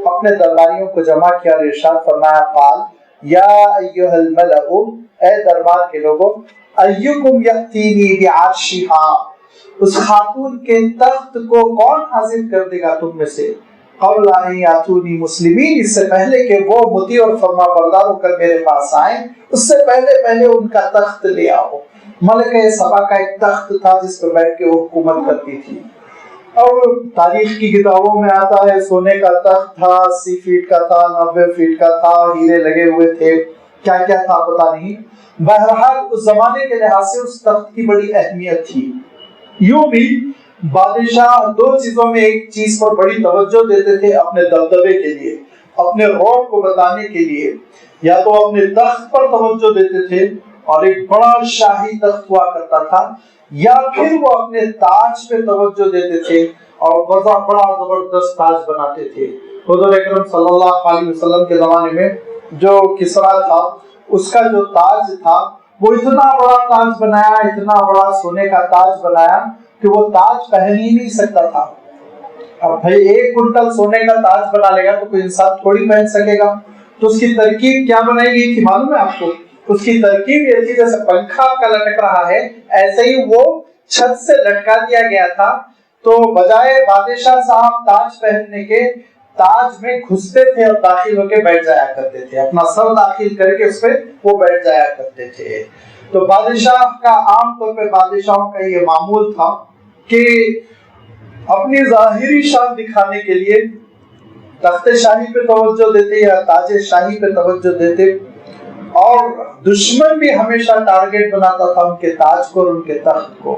Speaker 1: اپنے درباریوں کو جمع کیا اور ارشاد فرمایا، قال یا ایھا الملأ، اے دربار کے لوگوں، ایکم یاتینی بعرشھا، اس خاتون کے تخت کو کون حاضر کر دے گا تم میں سے، قبل ان یاتونی مسلمین، اس سے پہلے کہ وہ مطیع اور فرما بردار ہو کر میرے پاس آئیں، اس سے پہلے ان کا تخت لے آؤ۔ ملکہ سبا کا ایک تخت تھا جس پر بیٹھ کے وہ حکومت کرتی تھی، اور تاریخ کی کتابوں میں آتا ہے سونے کا تخت تھا، 80 فیٹ کا تھا، 90 فیٹ کا تھا، ہیرے لگے ہوئے تھے، کیا کیا تھا پتہ نہیں۔ بہرحال اس زمانے کے لحاظ سے اس تخت کی بڑی اہمیت تھی۔ یوں بھی بادشاہ دو چیزوں میں ایک چیز پر بڑی توجہ دیتے تھے، اپنے دبدبے کے لیے، اپنے رعب کو بتانے کے لیے، یا تو اپنے تخت پر توجہ دیتے تھے اور ایک بڑا شاہی تخت ہوا کرتا تھا، یا پھر وہ اپنے تاج پہ توجہ دیتے تھے اور بڑا زبردست تاج بناتے تھے۔ حضور اکرم صلی اللہ علیہ وسلم کے زمانے میں جو کسرا تھا، اس کا جو تاج تھا وہ اتنا بڑا تاج بنایا، اتنا بڑا سونے کا تاج بنایا کہ وہ تاج پہن ہی نہیں سکتا تھا۔ اب بھائی 1 کنٹل سونے کا تاج بنا لے گا تو کوئی انسان تھوڑی پہن سکے گا، تو اس کی ترکیب کیا بنائی گئی تھی معلوم ہے آپ کو؟ اس کی ترکیب یہ تھی جیسے پنکھا آپ کا لٹک رہا ہے ایسے ہی وہ چھت سے لٹکا دیا گیا تھا، تو بجائے بادشاہ صاحب تاج پہننے کے تاج میں گھستے تھے اور داخل ہو کے بیٹھ جایا کرتے تھے، اپنا سر داخل کر کے اس پہ وہ بیٹھ جایا کرتے تھے۔ تو بادشاہ کا عام طور پہ بادشاہوں کا یہ معمول تھا کہ اپنی ظاہری شان دکھانے کے لیے تخت شاہی پہ توجہ دیتے یا تاج شاہی پہ توجہ دیتے، اور دشمن بھی ہمیشہ ٹارگٹ بناتا تھا ان کے تاج کو اور ان کے تخت کو۔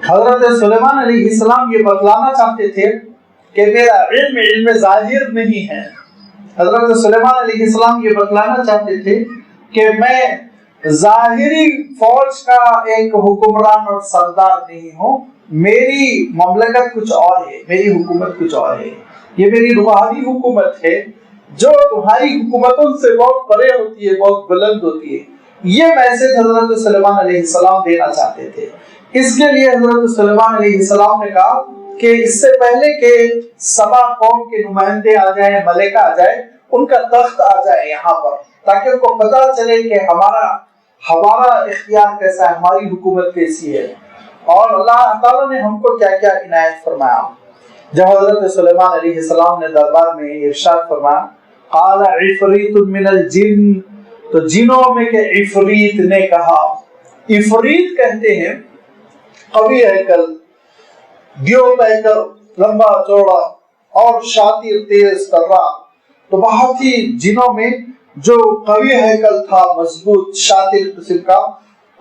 Speaker 1: حضرت سلیمان علیہ السلام یہ بتلانا چاہتے تھے کہ میرا علم ظاہر نہیں ہے۔ حضرت سلیمان علیہ السلام یہ بتلانا چاہتے تھے کہ میں ظاہری فوج کا ایک حکمران اور سردار نہیں ہوں، میری مملکت کچھ اور ہے، میری حکومت کچھ اور ہے، یہ میری روحانی حکومت ہے جو تمہاری حکومتوں سے بہت پرے ہوتی ہے، بہت بلند ہوتی ہے۔ یہ میسج حضرت سلیمان علیہ السلام دینا چاہتے تھے۔ اس کے لیے حضرت سلیمان علیہ السلام نے کہا کہ اس سے پہلے کہ سبا قوم کے نمائندے آ جائیں، ملکہ آ جائے، ان کا تخت آ جائے یہاں پر، تاکہ ان کو پتہ چلے کہ ہمارا اختیار کیسا ہے، ہماری حکومت کیسی ہے، اور اللہ تعالیٰ نے ہم کو کیا کیا عنایت فرمایا۔ جب حضرت سلیمان علیہ السلام نے دربار میں ارشاد فرمایا، قال عفریت من الجن، تو جنوں میں کہ عفریت نے کہا، عفریت کہتے ہیں قوی ہیکل، دیو پیکر، لمبا چوڑا اور شاطر تیز ترا، تو بہت ہی جنوں میں جو قوی ہیکل تھا، مضبوط شاطر قسم کا،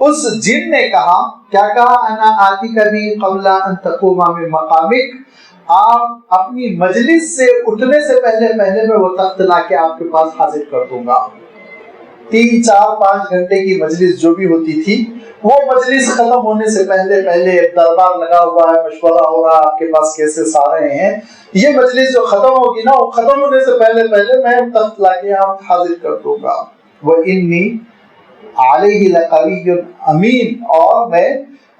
Speaker 1: اس جن نے کہا، کیا کہا، انا آتیک بھی قبل ان تقوم من مقامک، آپ اپنی مجلس سے اٹھنے سے پہلے میں وہ تخت لا کے آپ کے پاس حاضر کر دوں گا۔ 3 4 5 گھنٹے کی مجلس جو بھی ہوتی تھی، وہ مجلس ختم ہونے سے پہلے دربار لگا ہوا ہے، مشورہ ہو رہا ہے آپ کے پاس کیسے سارے ہیں، یہ مجلس جو ختم ہوگی نا، وہ ختم ہونے سے پہلے میں تخت لا کے آپ حاضر کر دوں گا۔ وَإِنِّي عَلَيْهِ لَقَوِيٌّ أَمِينٌ، اور میں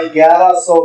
Speaker 1: 1100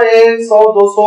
Speaker 1: 100-200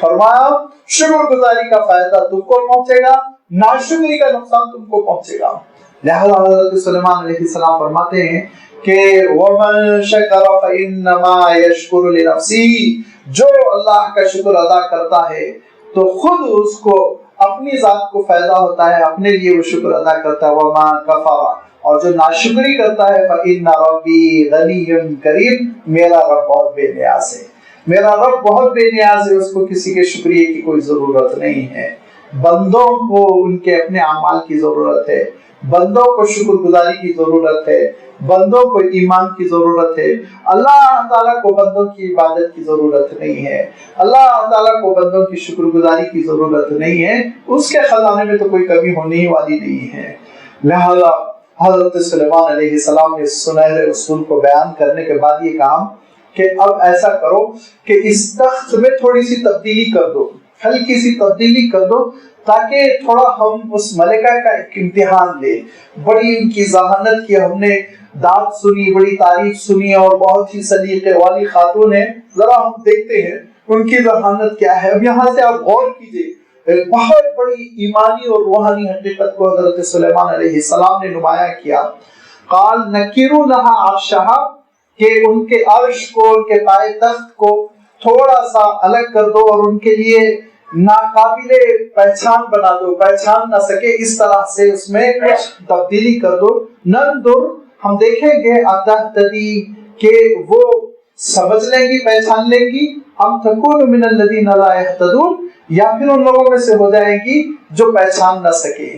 Speaker 1: فرمایا شکر گزاری کا فائدہ تم کو پہنچے گا، ناشکری کا نقصان تم کو پہنچے گا۔ لہذا حضرت سلیمان علیہ السلام فرماتے ہیں کہ وَمَن شَكَرَ فَإِنَّمَا يَشْكُرُ لِنَفْسِهِ، جو اللہ کا شکر ادا کرتا ہے تو خود اس کو اپنی ذات کو فائدہ ہوتا ہے، اپنے لیے وہ شکر ادا کرتا ہے۔ وَمَا كَفَرَ، اور جو ناشکری کرتا ہے فَإِنَّ رَبِّي غَنِيٌّ كَرِيمٌ، میرا رب بہت بے نیاز ہے، میرا رب بہت بے نیاز ہے، اس کو کسی کے شکریہ کی کوئی ضرورت نہیں ہے۔ بندوں کو ان کے اپنے اعمال کی ضرورت ہے، بندوں کو شکر گزاری کی ضرورت ہے، بندوں کو ایمان کی ضرورت ہے۔ اللہ تعالیٰ کو بندوں کی عبادت کی ضرورت نہیں ہے، اللہ تعالیٰ کو بندوں کی شکر گزاری کی ضرورت نہیں ہے، اس کے خزانے میں تو کوئی کمی ہونے ہی والی نہیں ہے۔ لہذا حضرت سلیمان علیہ السلام نے سنہرے اصول کو بیان کرنے کے بعد یہ کہا کہ اب ایسا کرو کہ اس تخت میں تھوڑی سی تبدیلی کر دو، ہلکی سی تبدیلی کر دو، تاکہ تھوڑا ہم اس ملکہ کا ایک امتحان لیں۔ بڑی ان کی ذہانت کی ہم نے داد سنی، بڑی تعریف سنی، اور بہت ہی سلیقے والی خاتون ہے، ذرا ہم دیکھتے ہیں ان کی ذہانت کیا ہے۔ اب یہاں سے آپ غور کیجئے، بہت بڑی ایمانی اور روحانی حقیقت کو حضرت سلیمان علیہ السلام نے نمایاں کیا۔ قال نکروا لها عرشها، کہ ان کے عرش کو، ان کے پائے تخت کو تھوڑا سا الگ کر دو اور ان کے لیے ناقابل پہچان بنا دو، پہچان نہ سکے اس طرح سے اس میں کچھ تبدیلی کر دو۔ ننظر، ہم دیکھیں گے، اتہتدی، کہ وہ سمجھ لیں گی، پہچان لیں گی، ہم تکون من الذین لا یہتدون، یا پھر ان لوگوں میں سے ہو جائے گی جو پہچان نہ سکے۔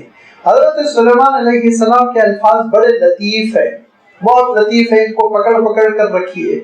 Speaker 1: حضرت سلیمان علیہ السلام کے الفاظ بڑے لطیف ہیں، بہت لطیف ہے، ان کو پکڑ پکڑ کر رکھیے۔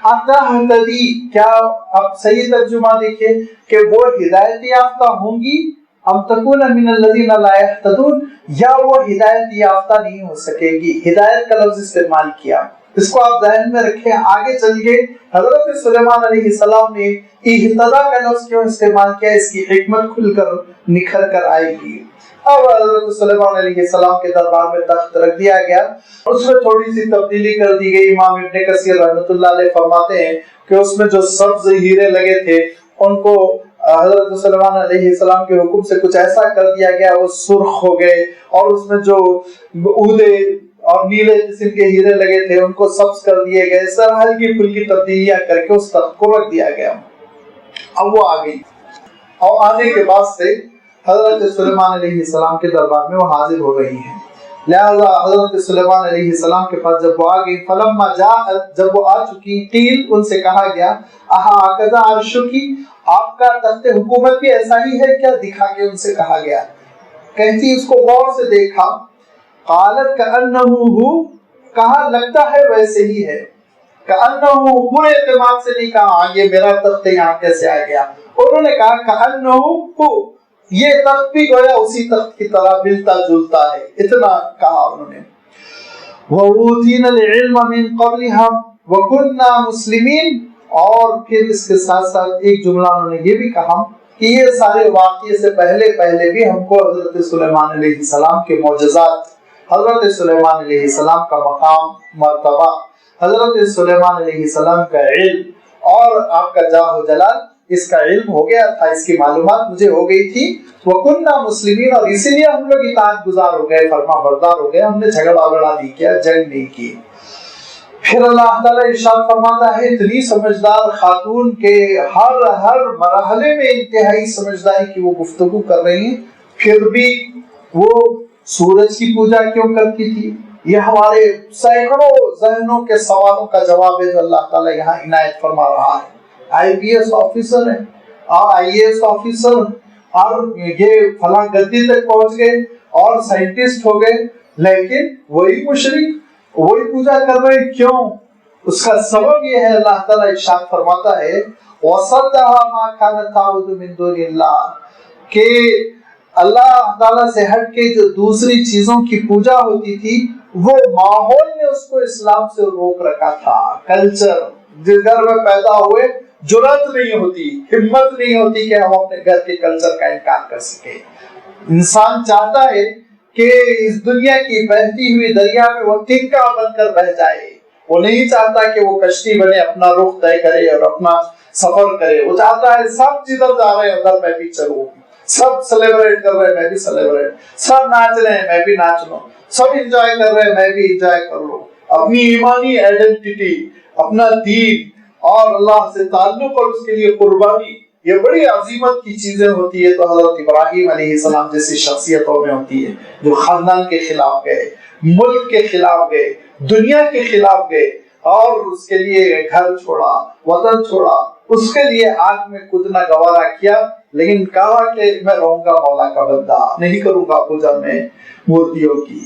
Speaker 1: اتہتدی، کیا اب صحیح ترجمہ دیکھیں کہ وہ ہدایت یافتہ ہوں گی، ام تکون من الذین لا یہتدون، یا وہ ہدایت یافتہ نہیں ہو سکے گی۔ ہدایت کا لفظ استعمال کیا، اس کو آپ ذہن میں رکھیں۔ آگے چل کے حضرت سلیمان علیہ السلام نے اہتدا کا لفظ کیوں استعمال کیا، اس کی حکمت کھل کر نکھر کر آئے گی۔ اب حضرت سلیمان علیہ السلام کے دربار میں تخت رکھ دیا گیا، اس میں تھوڑی سی تبدیلی کر دی گئی۔ امام ابن کثیر رحمۃ اللہ علیہ فرماتے ہیں کہ اس میں جو سبز ہیرے لگے تھے ان کو حضرت سلیمان علیہ السلام کے حکم سے کچھ ایسا کر دیا گیا، وہ سرخ ہو گئے، اور اس میں جو اودے اور نیلے قسم کے ہیرے لگے تھے ان کو سبز کر دیے گئے۔ اس طرح ہلکی پھلکی تبدیلیاں کر کے اس تخت کو رکھ دیا گیا۔ اب وہ آ گئی، اور آنے کے بعد سے حضرت سلیمان علیہ السلام کے دربار میں وہ حاضر ہو رہی ہیں۔ لہذا حضرت سلیمان علیہ السلام کے پاس جب وہ آ گئی، فلما جاءت، جب وہ آ چکی، قیل، ان سے کہا گیا، اہٰذا عرشکی، آپ کا تخت حکومت بھی ایسا ہی ہے کیا؟ دکھا کے ان سے کہا گیا۔ کہتی اس کو غور سے دیکھا، قالت کأنہ ہو، کہا لگتا ہے ویسے ہی ہے، کأنہ، پورے اعتماد سے نہیں کہا یہ میرا تخت یہاں کیسے آ گیا، انہوں نے کہا کأنہ ہو، یہ تخت بھی گویا اسی تخت کی طرح ملتا جلتا ہے، اتنا کہا انہوں نے۔ وَأُوتِينَا الْعِلْمَ مِنْ قَبْلِهَا وَكُنَّا مُسْلِمِينَ، اور پھر اس کے ساتھ ساتھ ایک جملہ انہوں نے یہ بھی کہا کہ یہ سارے واقعے سے پہلے بھی ہم کو حضرت سلیمان علیہ السلام کے معجزات، حضرت سلیمان علیہ السلام کا مقام، مرتبہ، حضرت سلیمان علیہ السلام کا علم اور آپ کا جاہ و جلال، اس کا علم ہو گیا تھا، اس کی معلومات مجھے ہو گئی تھی۔ وَكُنَّا مُسْلِمِينَ، اور اسی لیے ہم لوگ اطاعت گزار ہو گئے، فرما بردار ہو گئے، ہم نے جھگڑا نہیں کیا، جنگ نہیں کی۔ پھر اللہ تعالیٰ ارشاد فرماتا ہے، اتنی سمجھدار خاتون کے ہر مرحلے میں انتہائی سمجھداری کی وہ گفتگو کر رہی ہیں، پھر بھی وہ سورج کی پوجا کیوں کرتی تھی؟ یہ ہمارے سینکڑوں ذہنوں کے سوالوں کا جواب ہے جو اللہ تعالیٰ یہاں عنایت فرما رہا ہے۔ آئی پی ایس آفیسر ہے، آئی اے ایس آفیسر، اور یہ فلاں گدی تک پہنچ گئے اور سائنٹسٹ ہو گئے، لیکن وہی مشرک وہی پوجا کر رہے، کیوں؟ اس کا سبب یہ ہے، اللہ تعالیٰ ارشاد فرماتا ہے وَصَدَّهَا مَا كَانَتْ تَعْبُدُ مِن دُونِ اللَّهِ، کہ اللہ تعالیٰ سے ہٹ کے جو دوسری چیزوں کی پوجا ہوتی تھی، وہ ماحول نے اس کو اسلام سے روک رکھا تھا۔ کلچر، جس گھر میں پیدا ہوئے، جرأت نہیں ہوتی، ہمت نہیں ہوتی کہ ہم اپنے گھر کے کلچر کا انکار کر سکیں۔ انسان چاہتا ہے کہ اس دنیا کی بہتی ہوئی دریا میں وہ تنکا بن کر بہ جائے، وہ نہیں چاہتا کہ وہ کشتی بنے اپنا رخ طے کرے اور اپنا سفر کرے، وہ چاہتا ہے سب جدھر جا رہے ہیں ادھر میں بھی چلوں، سب سیلیبریٹ کر رہے ہیں میں بھی سیلیبریٹ، سب ناچ رہے ہیں میں بھی ناچ لوں، سب انجوائے کر رہے ہیں میں بھی انجوائے کر لوں۔ اپنی ایمانی آئیڈینٹی، اپنا دین اور اللہ سے تعلق اور اس کے لیے قربانی، یہ بڑی عظیمت کی چیزیں ہوتی ہے۔ تو حضرت ابراہیم علیہ السلام جیسی شخصیتوں میں ہوتی ہے جو خاندان کے خلاف گئے، ملک کے خلاف گئے، دنیا کے خلاف گئے اور اس کے لیے گھر چھوڑا، وطن چھوڑا، اس کے لیے آگ میں کودنا گوارا کیا، لیکن کہا کہ میں رہوں گا مولا کا بندہ، نہیں کروں گا پوجا میں مورتیوں کی۔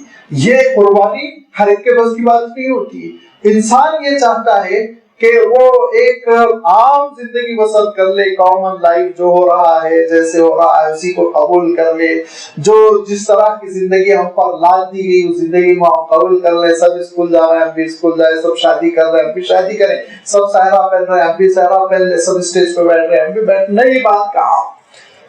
Speaker 1: یہ قربانی ہر ایک کے بس کی بات نہیں ہوتی۔ انسان یہ چاہتا ہے کہ وہ ایک عام زندگی بسر کر لے، کامن لائف جو ہو رہا ہے جیسے ہو رہا ہے اسی کو قبول کر لے، جو جس طرح کی زندگی ہم پر لاد دی گئی اس زندگی کو ہم قبول کر لیں۔ سب اسکول جا رہے ہیں ہم بھی اسکول جائیں، سب شادی کر رہے ہیں ہم بھی شادی کریں، سب صحرا پہن رہے ہیں ہم بھی صحرا پہن لیں، سب اسٹیج پہ بیٹھ رہے ہیں ہم بھی بیٹھ۔ نہیں، بات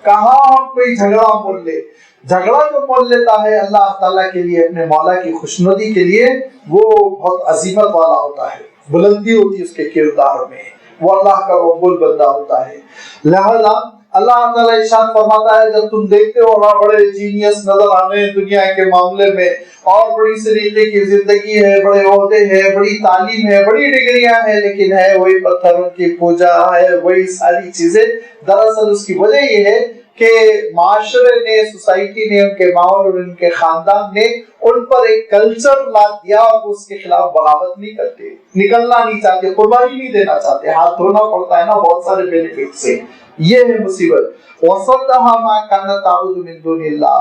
Speaker 1: کہاں ہم کوئی جھگڑا مول لے۔ جھگڑا جو مول لیتا ہے اللہ تعالیٰ کے لیے، اپنے مولا کی خوشنودی کے لیے، وہ بہت عظیمت والا ہوتا ہے، بلندی ہوتی ہے اس کے کردار میں، وہ اللہ کا مقبول بندہ ہوتا ہے۔ لہذا اللہ تعالیٰ ارشاد فرماتا ہے جب تم دیکھتے ہو وہاں بڑے جینیس نظر آنے دنیا کے معاملے میں، اور بڑی سلیقے کی زندگی ہے، بڑے عہدے ہیں، بڑی تعلیم ہے، بڑی ڈگریاں ہیں، لیکن ہے وہی پتھروں کی پوجا، ہے وہی ساری چیزیں۔ دراصل اس کی وجہ یہ ہے کہ معاشرے نے، سوسائٹی نے، ان کے ماحول اور ان کے خاندان نے ان پر ایک کلچر لاد دیا اور اس کے خلاف بغاوت نہیں کرتے، نکلنا نہیں چاہتے، قربانی نہیں دینا چاہتے، ہاتھ دھونا پڑتا ہے نا بہت سارے بینیفٹ سے۔ یہ ہے مصیبت۔ وَصَدَّهَا مَا كَانَتْ تَعْبُدُ مِن دُونِ اللَّهِ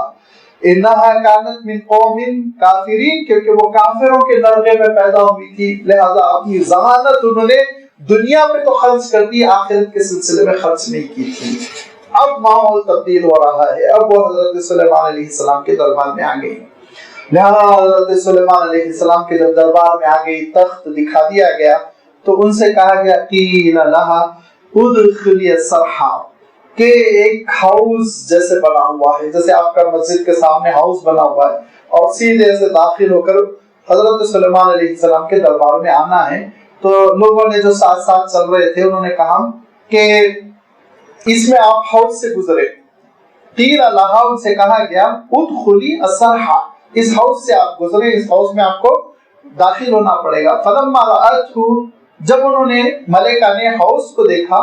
Speaker 1: إِنَّهَا كَانَتْ مِن قَوْمٍ كَافِرِينَ، کیونکہ وہ کافروں کے نرغے میں پیدا ہوئی تھی، لہذا اپنی ذہانت انہوں نے دنیا میں تو خرچ کر دی، آخرت کے سلسلے میں خرچ نہیں کی تھی۔ اب ماحول تبدیل ہو رہا ہے، اب وہ حضرت سلیمان علیہ السلام کے دربار میں آ گئی۔ لہذا حضرت سلیمان علیہ السلام کے جب دربار میں آ گئی، تخت دکھا دیا گیا تو ان سے کہا گیا قیل لہا ادخلی الصرح، کہ ایک ہاؤس جیسے بنا ہوا ہے، جیسے آپ کا مسجد کے سامنے ہاؤس بنا ہوا ہے، اور سیدھے سے داخل ہو کر حضرت سلیمان علیہ السلام کے دربار میں آنا ہے۔ تو لوگوں نے جو ساتھ ساتھ چل رہے تھے انہوں نے کہا کہ اس میں آپ ہاؤس سے گزرے۔ قیل لہا، ان سے کہا گیا ادخلی الصرح، اس ہاؤس سے آپ گزرے، اس ہاؤس میں آپ کو داخل ہونا پڑے گا۔ فلما رأته، جب انہوں نے ملکہ نے ہاؤس کو دیکھا،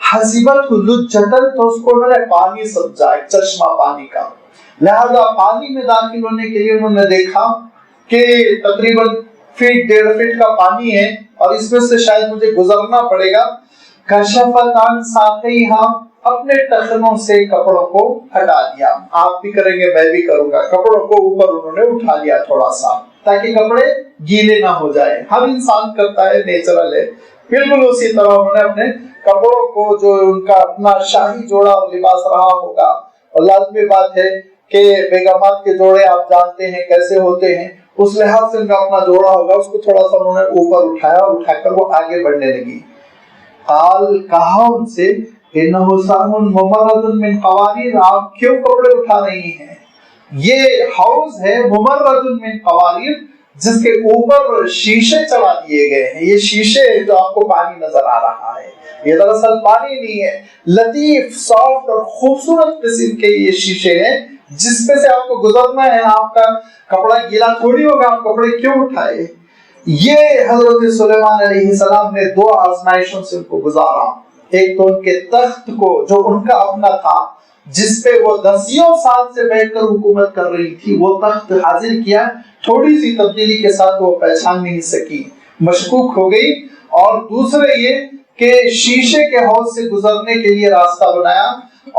Speaker 1: حسبته لجة، تو اس کو انہوں نے پانی سمجھا، ایک چشمہ پانی کا، لہذا پانی میں داخل ہونے کے لیے انہوں نے دیکھا کہ تقریباً فٹ 1.5 فٹ کا پانی ہے اور اس میں سے شاید مجھے گزرنا پڑے گا۔ کشفت عن ساقیہا، اپنے ٹخنوں سے کپڑوں کو ہٹا دیا، آپ بھی کریں گے میں بھی کروں گا، کپڑوں کو اوپر انہوں نے اٹھا لیا تھوڑا سا تاکہ کپڑے گیلے نہ ہو جائے، ہر انسان کرتا ہے، نیچرل ہے۔ بالکل اسی طرح انہوں نے اپنے کپڑوں کو، جو ان کا اپنا شاہی جوڑا اور لباس رہا ہوگا، اور لازمی بات ہے کہ بیگمات کے جوڑے آپ جانتے ہیں کیسے ہوتے ہیں، اس لحاظ سے ان کا اپنا جوڑا ہوگا، اس کو تھوڑا سا انہوں نے اوپر اٹھایا، اٹھا کر وہ آگے بڑھنے لگی۔ قال، کہا ان سے انہ سام ممرد من قواریر، آپ کیوں کپڑے اٹھا رہی ہیں؟ یہ ہاؤس ہے ممرد من قواریر، جس کے اوپر شیشے چڑھا دیے گئے ہیں۔ یہ شیشے جو آپ کو پانی نظر آ رہا ہے، یہ دراصل پانی نہیں ہے، لطیف، سافٹ اور خوبصورت قسم کے یہ شیشے ہیں جس پہ سے آپ کو گزرنا ہے، آپ کا کپڑا گیلا تھوڑی ہوگا، آپ کپڑے کیوں اٹھائے؟ یہ حضرت سلیمان علیہ السلام نے 2 آزمائشوں سے ان کو گزارا۔ ایک تو ان کے تخت کو جو ان کا اپنا تھا، جس پہ وہ 10 سال سے بیٹھ کر حکومت کر رہی تھی، وہ تخت حاضر کیا، تھوڑی سی تبدیلی کے ساتھ وہ پہچان نہیں سکی، مشکوک ہو گئی۔ اور دوسرے یہ کہ شیشے کے حوض سے گزرنے کے لیے راستہ بنایا،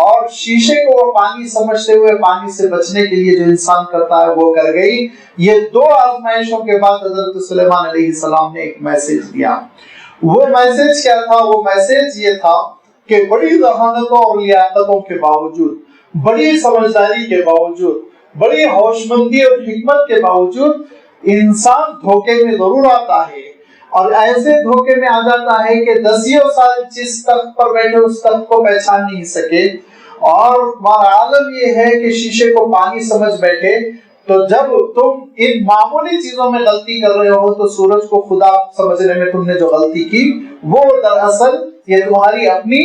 Speaker 1: اور شیشے کو وہ پانی سمجھتے ہوئے پانی سے بچنے کے لیے جو انسان کرتا ہے وہ کر گئی۔ یہ 2 آزمائشوں کے بعد حضرت سلیمان علیہ السلام نے ایک میسج دیا۔ وہ میسج کیا تھا؟ وہ میسج یہ تھا کہ بڑی ذہانتوں اور لیاقتوں کے باوجود، بڑی سمجھداری کے باوجود، بڑی ہوشمندی اور حکمت کے باوجود انسان دھوکے میں ضرور آتا ہے، اور ایسے دھوکے میں آ جاتا ہے کہ 10 سال جس تخت پر بیٹھے اس تخت کو پہچان نہیں سکے، اور عالم یہ ہے کہ شیشے کو پانی سمجھ بیٹھے، تو جب تم ان معمولی چیزوں میں غلطی کر رہے ہو تو سورج کو خدا سمجھنے میں تم نے جو غلطی کی وہ دراصل یہ تمہاری اپنی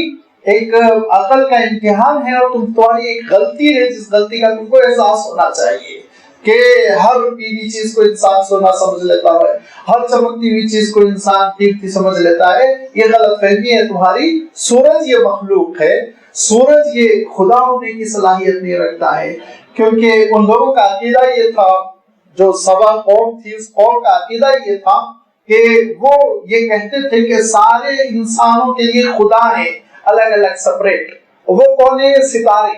Speaker 1: ایک عقل کا امتحان ہے، اور تمہاری ایک غلطی ہے جس غلطی کا تم کو احساس ہونا چاہیے کہ ہر پیلی چیز کو انسان سونا سمجھ لیتا ہے، ہر چمکتی ہوئی چیز کو انسان قیمتی سمجھ لیتا ہے. یہ غلط فہمی ہے تمہاری. سورج یہ مخلوق ہے، سورج یہ خدا ہونے کی صلاحیت نہیں رکھتا ہے، کیونکہ ان لوگوں کا عقیدہ یہ تھا، جو سبا قوم تھی اس قوم کا عقیدہ یہ تھا کہ وہ یہ کہتے تھے کہ سارے انسانوں کے لیے خدا ہے الگ الگ سپریٹ. وہ کون ہے؟ ستارے.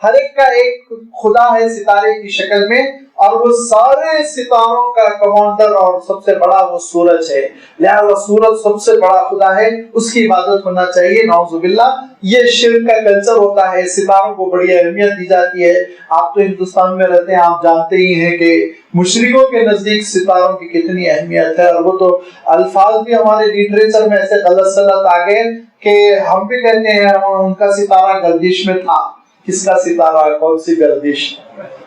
Speaker 1: ہر ایک کا ایک خدا ہے ستارے کی شکل میں، اور وہ سارے ستاروں کا کمانڈر اور سب سے بڑا وہ سورج ہے. لہذا سورج سب سے بڑا خدا ہے، اس کی عبادت ہونا چاہیے. نعوذ باللہ یہ شرک کا کلچر ہوتا ہے. ستاروں کو بڑی اہمیت دی جاتی ہے. آپ تو ہندوستان میں رہتے ہیں، آپ جانتے ہی ہیں کہ مشرکوں کے نزدیک ستاروں کی کتنی اہمیت ہے، اور وہ تو الفاظ بھی ہمارے لٹریچر میں ایسے غلط سلط آ گئے کہ ہم بھی کہتے ہیں ان کا ستارہ گردش میں تھا. کس کا ستارہ؟ کون سی گردش؟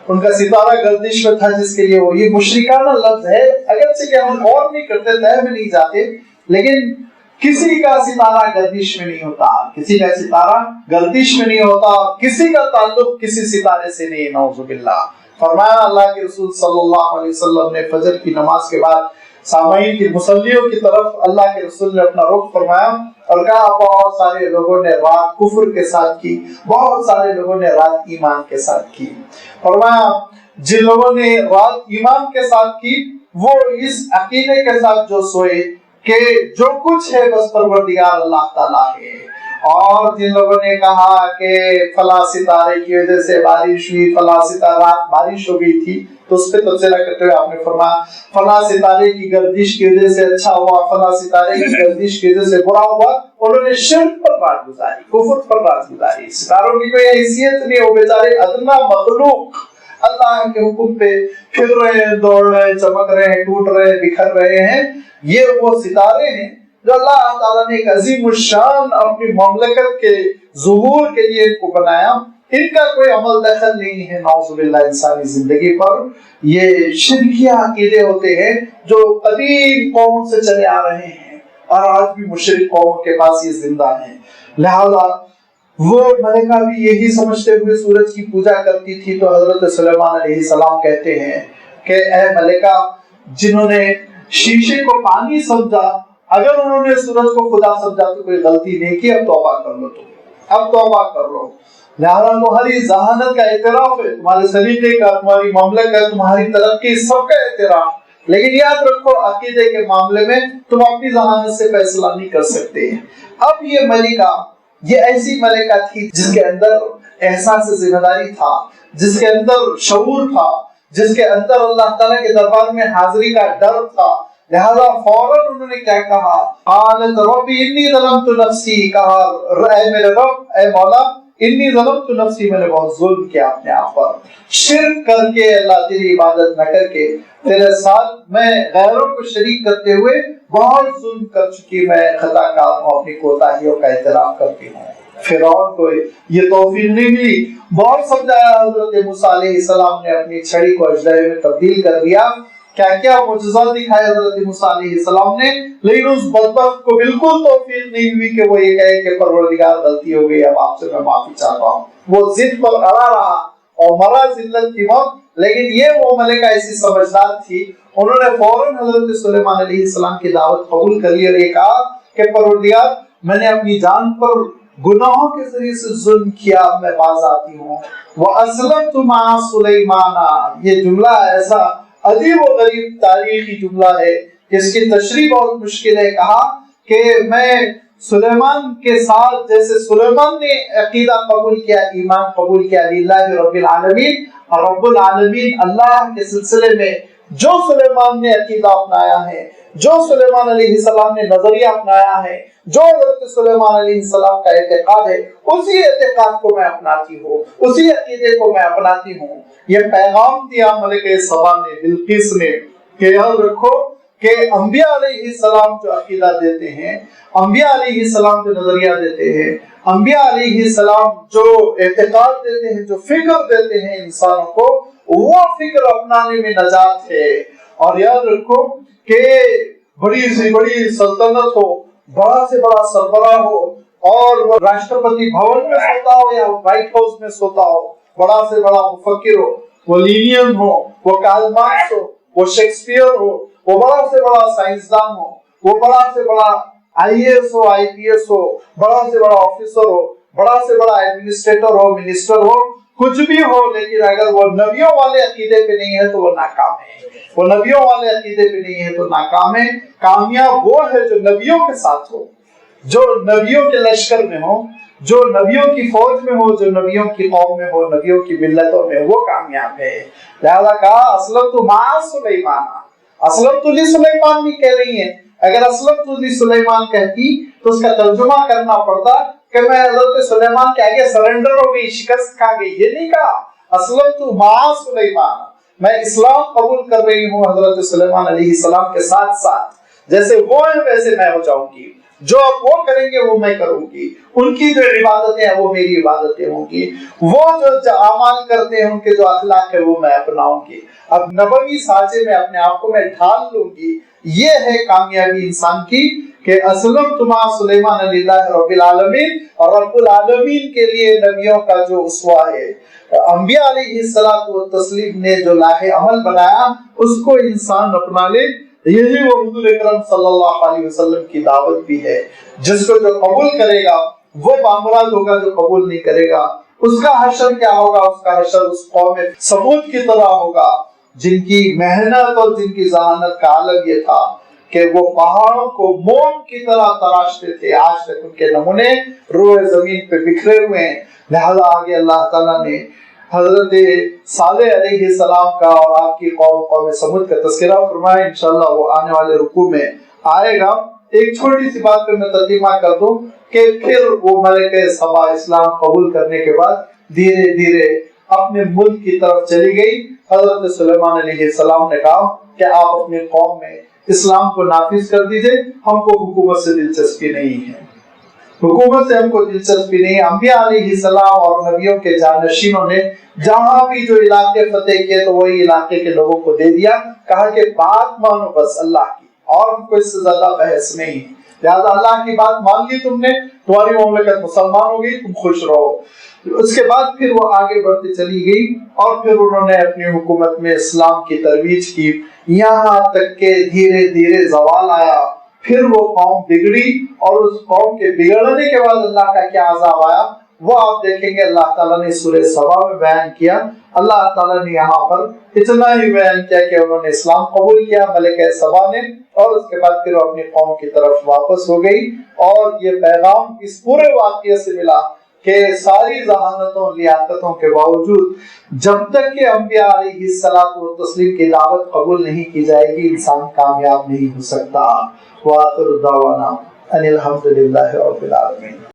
Speaker 1: ان کا ستارہ گردش میں تھا، جس کے لیے وہ یہ مشرکانہ لفظ ہے. اگرچہ کہ ہم غور نہیں کرتے، تہ میں نہیں جاتے، لیکن کسی کا ستارہ گردش میں نہیں ہوتا، کسی کا ستارہ گردش میں نہیں ہوتا، کسی کا تعلق کسی ستارے سے نہیں. نعوذ باللہ. فرمایا اللہ کے رسول صلی اللہ علیہ وسلم نے فجر کی نماز کے بعد سامعین کی مصلیوں کی طرف اللہ کے رسول نے اپنا رخ فرمایا اور کہا بہت سارے لوگوں نے رات کفر کے ساتھ کی، بہت سارے لوگوں نے رات ایمان کے ساتھ کی. فرمایا جن لوگوں نے رات ایمان کے ساتھ کی وہ اس عقیدے کے ساتھ جو سوئے کہ جو کچھ ہے بس پروردگار اللہ تعالیٰ ہے، اور جن لوگوں نے کہا کہ فلاں ستارے کی وجہ سے بارش ہوئی، فلاں ستارہ بارش ہو گئی تھی، تو اس پہ تبصرہ کرتے ہوئے آپ نے فرمایا فلاں ستارے کی گردش کی وجہ سے اچھا ہوا، فلاں ستارے کی گردش کی وجہ سے برا ہوا. انہوں نے شرک پر رات گزاری، کفر پر رات گزاری. ستاروں کی کوئی حیثیت نہیں، وہ بیچارے ادنا مخلوق اللہ کے حکم پہ پھر رہے ہیں، دوڑ رہے ہیں، چمک رہے ہیں، ٹوٹ رہے ہیں، بکھر رہے ہیں. یہ وہ ستارے ہیں جو اللہ تعالیٰ نے ایک عظیم الشان اپنی مملکت کے ظہور کے لیے ان کو بنایا. ان کا کوئی عمل دخل نہیں ہے نعوذ باللہ انسانی زندگی پر. یہ شرکیہ عقیدے ہوتے ہیں جو قدیم قوموں سے چلے آ رہے ہیں، اور آج بھی مشرک قوموں کے پاس یہ زندہ ہیں. لہذا وہ ملکہ بھی یہی سمجھتے ہوئے سورج کی پوجا کرتی تھی. تو حضرت سلیمان علیہ السلام کہتے ہیں کہ اے ملکہ، جنہوں نے شیشے کو پانی سمجھا، اگر انہوں نے سورج کو خدا سمجھا تو کوئی غلطی نہیں کی، اب توبہ کر لو. اب توبہ کر لو. لہذا تمہاری ذہانت کا اعتراف ہے، تمہارے سلیقے کا، تمہاری مملکت، تمہاری ترقی، سب کا اعتراف. لیکن یاد رکھو عقیدے کے معاملے میں تم اپنی ذہانت سے فیصلہ نہیں کر سکتے. اب یہ ملکہ، یہ ایسی ملکہ تھی جس کے اندر احساس ذمہ داری تھا، جس کے اندر شعور تھا، جس کے اندر اللہ تعالیٰ کے دربار میں حاضری کا ڈر تھا. لہذا فوراً انہوں نے کیا کہا؟ قالت ربی انی ظلمت نفسی، کہا اے میرے رب، اے مولا، انی ظلمت نفسی، میں نے بہت ظلم کیا اپنے آپ پر، شرک کر کے، اللہ تیری عبادت نہ کر کے، تیرے ساتھ میں غیروں کو شریک کرتے ہوئے بہت ظلم کر چکی، میں خطا کار ہوں، اپنی کوتاہیوں کا اعتراف کرتی ہوں. فرعون کو یہ توفیق نہیں ملی. بہت سمجھایا، حضرت موسیٰ علیہ السلام نے اپنی چھڑی کو اژدہے میں تبدیل کر دیا. کیا کیا معجزات دکھائے حضرت موسیٰ علیہ السلام نے، لیکن اس بدبخت کو بالکل توفیق نہیں ہوئی کہ وہ یہ کہے کہ پروردگار غلطی ہو گئی، اب آپ سے میں معافی چاہتا ہوں. وہ ضد پر اڑا رہا اور مرا ذلت کی موت. لیکن یہ وہ ملکہ ایسی سمجھدار تھی، انہوں نے فوراً حضرت سلیمان علیہ السلام کی دعوت قبول کر لی اور یہ کہا کہ پروردگار، میں نے اپنی جان پر گناہوں کے ذریعے سے ظلم کیا، میں باز آتی ہوں. وَأَسْلَمْتُ مَعَ سُلَيْمَانَ، یہ جملہ ایسا عجیب و غریب تاریخی جملہ ہے کہ اس کی تشریح بہت مشکل ہے. کہا کہ میں سلیمان کے ساتھ، جیسے سلیمان نے عقیدہ قبول کیا، ایمان قبول کیا للہ رب العالمین، اور رب العالمین اللہ کے سلسلے میں جو سلیمان نے عقیدہ اپنایا ہے، جو سلیمان علیہ السلام نے نظریہ اپنایا ہے، جو حضرت سلیمان علیہ السلام کا اعتقاد ہے، اسی اعتقاد کو میں اپناتی ہوں، اسی عقیدے کو میں اپناتی ہوں. یہ پیغام دیا ملکہ سبا نے، بلقیس نے، کہ یاد رکھو کہ انبیاء علیہ السلام جو عقیدہ دیتے ہیں، انبیاء علیہ السلام جو نظریہ دیتے ہیں، انبیاء علیہ السلام جو اعتقاد دیتے ہیں، جو فکر دیتے ہیں انسانوں کو، وہ فکر اپنانے میں نجات ہے۔ اور یاد رکھو کہ بڑی سے بڑی سلطنت ہو، بڑا سے بڑا سربراہ ہو، اور وہ راشٹرپتی بھون میں سوتا ہو یا وائٹ ہاؤس میں سوتا ہو، بڑا سے بڑا مفکر ہو، وہ لینین ہو، وہ کارل مارکس ہو، وہ شیکسپیئر ہو، وہ بڑا سے بڑا سائنسدان ہو، وہ بڑا سے بڑا IAS ہو، IPS ہو، بڑا سے بڑا آفیسر ہو، بڑا سے بڑا ایڈمنسٹریٹر ہو، منسٹر ہو، کچھ بھی ہو، لیکن اگر وہ نبیوں والے عقیدے پہ نہیں ہے تو وہ ناکام ہے۔ وہ نبیوں والے عقیدے پہ نہیں ہے تو ناکام ہے۔ کامیاب وہ ہے جو نبیوں کے ساتھ ہو، جو نبیوں کے لشکر میں ہو، جو نبیوں کی فوج میں ہو، جو نبیوں کی قوم میں ہو، نبیوں کی ملتوں میں، وہ کامیاب ہے۔ لہذا کہا اسلمت مع سلیمان، اسلمت لسلیمان بھی کہہ رہی ہیں۔ اگر اسلمت لسلیمان کہتی تو اس کا ترجمہ کرنا پڑتا کہ میں حضرت سلیمان کے آگے سرنڈر ہو گئی، شکست کھا گئی۔ یہ نہیں کہا، اسلمت مع سلیمان، میں اسلام قبول کر رہی ہوں حضرت سلیمان علیہ السلام کے ساتھ ساتھ، جیسے وہ ہیں ویسے میں ہو جاؤں گی، جو وہ کریں گے وہ میں کروں گی، ان کی جو عبادتیں ہیں وہ میری عبادتیں ہوں گی، وہ جو اعمال کرتے ہیں ان کے جو اخلاق ہے وہ میں اپناؤں گی، اب نبوی سانچے میں اپنے آپ کو میں ڈھال لوں گی۔ یہ ہے کامیابی انسان کی کہ اسلمت مع سلیمان للہ رب العالمین، اور رب العالمین کے لیے نبیوں کا جو اسوہ ہے، انبیاء علیہ الصلوۃ والتسلیم نے جو لاہ عمل بنایا اس کو انسان اپنا لے۔ یہی وہ حضور اکرم صلی اللہ علیہ وسلم کی دعوت بھی ہے۔ جس کو جو قبول کرے گا وہ بامراد ہوگا، جو قبول نہیں کرے گا اس کا حشر کیا ہوگا؟ اس کا حشر اس قوم ثمود کی طرح ہوگا، جن کی محنت اور جن کی ذہانت کا عالم یہ تھا کہ وہ پہاڑوں کو موم کی طرح تراشتے تھے۔ آج تک ان کے نمونے روئے زمین پہ بکھرے ہوئے ہیں۔ لہذا آگے اللہ تعالیٰ نے حضرت صالح علیہ السلام کا اور آپ کی قوم سمود کا تذکرہ فرمایا۔ انشاءاللہ وہ آنے والے رکوع میں آئے گا۔ ایک چھوٹی سی بات پہ میں ترجمہ کر دوں کہ پھر وہ ملکہ سبا اسلام قبول کرنے کے بعد دھیرے دھیرے اپنے ملک کی طرف چلی گئی۔ حضرت سلیمان علیہ السلام نے کہا کہ آپ اپنی قوم میں اسلام کو نافذ کر دیجئے، ہم کو حکومت سے دلچسپی نہیں ہے، حکومت سے ہم کو دلچسپی نہیں ہے۔ انبیاء علیہ السلام اور نبیوں کے جانشینوں نے جہاں بھی جو علاقے فتح کیے تو وہی علاقے کے لوگوں کو دے دیا، کہا کہ بات مانو بس اللہ کی، اور ہم کو اس سے زیادہ بحث نہیں، لہذا اللہ کی بات مان لی تم نے، تمہاری مملکت مسلمان ہو گئی، تم خوش رہو۔ اس کے بعد پھر وہ آگے بڑھتے چلی گئی اور پھر انہوں نے اپنی حکومت میں اسلام کی ترویج کی، یہاں تک کہ دھیرے دھیرے زوال آیا۔ پھر وہ قوم بگڑی اور اس قوم کے بگڑنے کے بعد اللہ کا کیا عذاب آیا وہ آپ دیکھیں گے۔ اللہ تعالیٰ نے سورہ سبا میں بیان کیا۔ اللہ تعالیٰ نے یہاں پر اتنا ہی بیان کیا کہ انہوں نے اسلام قبول کیا ملکہ سبا نے، اور اس کے بعد پھر وہ اپنی قوم کی طرف واپس ہو گئی۔ اور یہ پیغام اس پورے واقعے سے ملا کہ ساری ذہانتوں لیاقتوں کے باوجود جب تک کہ انبیاء علیہ الصلوۃ والتسلیم کی دعوت قبول نہیں کی جائے گی انسان کامیاب نہیں ہو سکتا۔ وآخر دعوانا ان الحمد للہ رب العالمین۔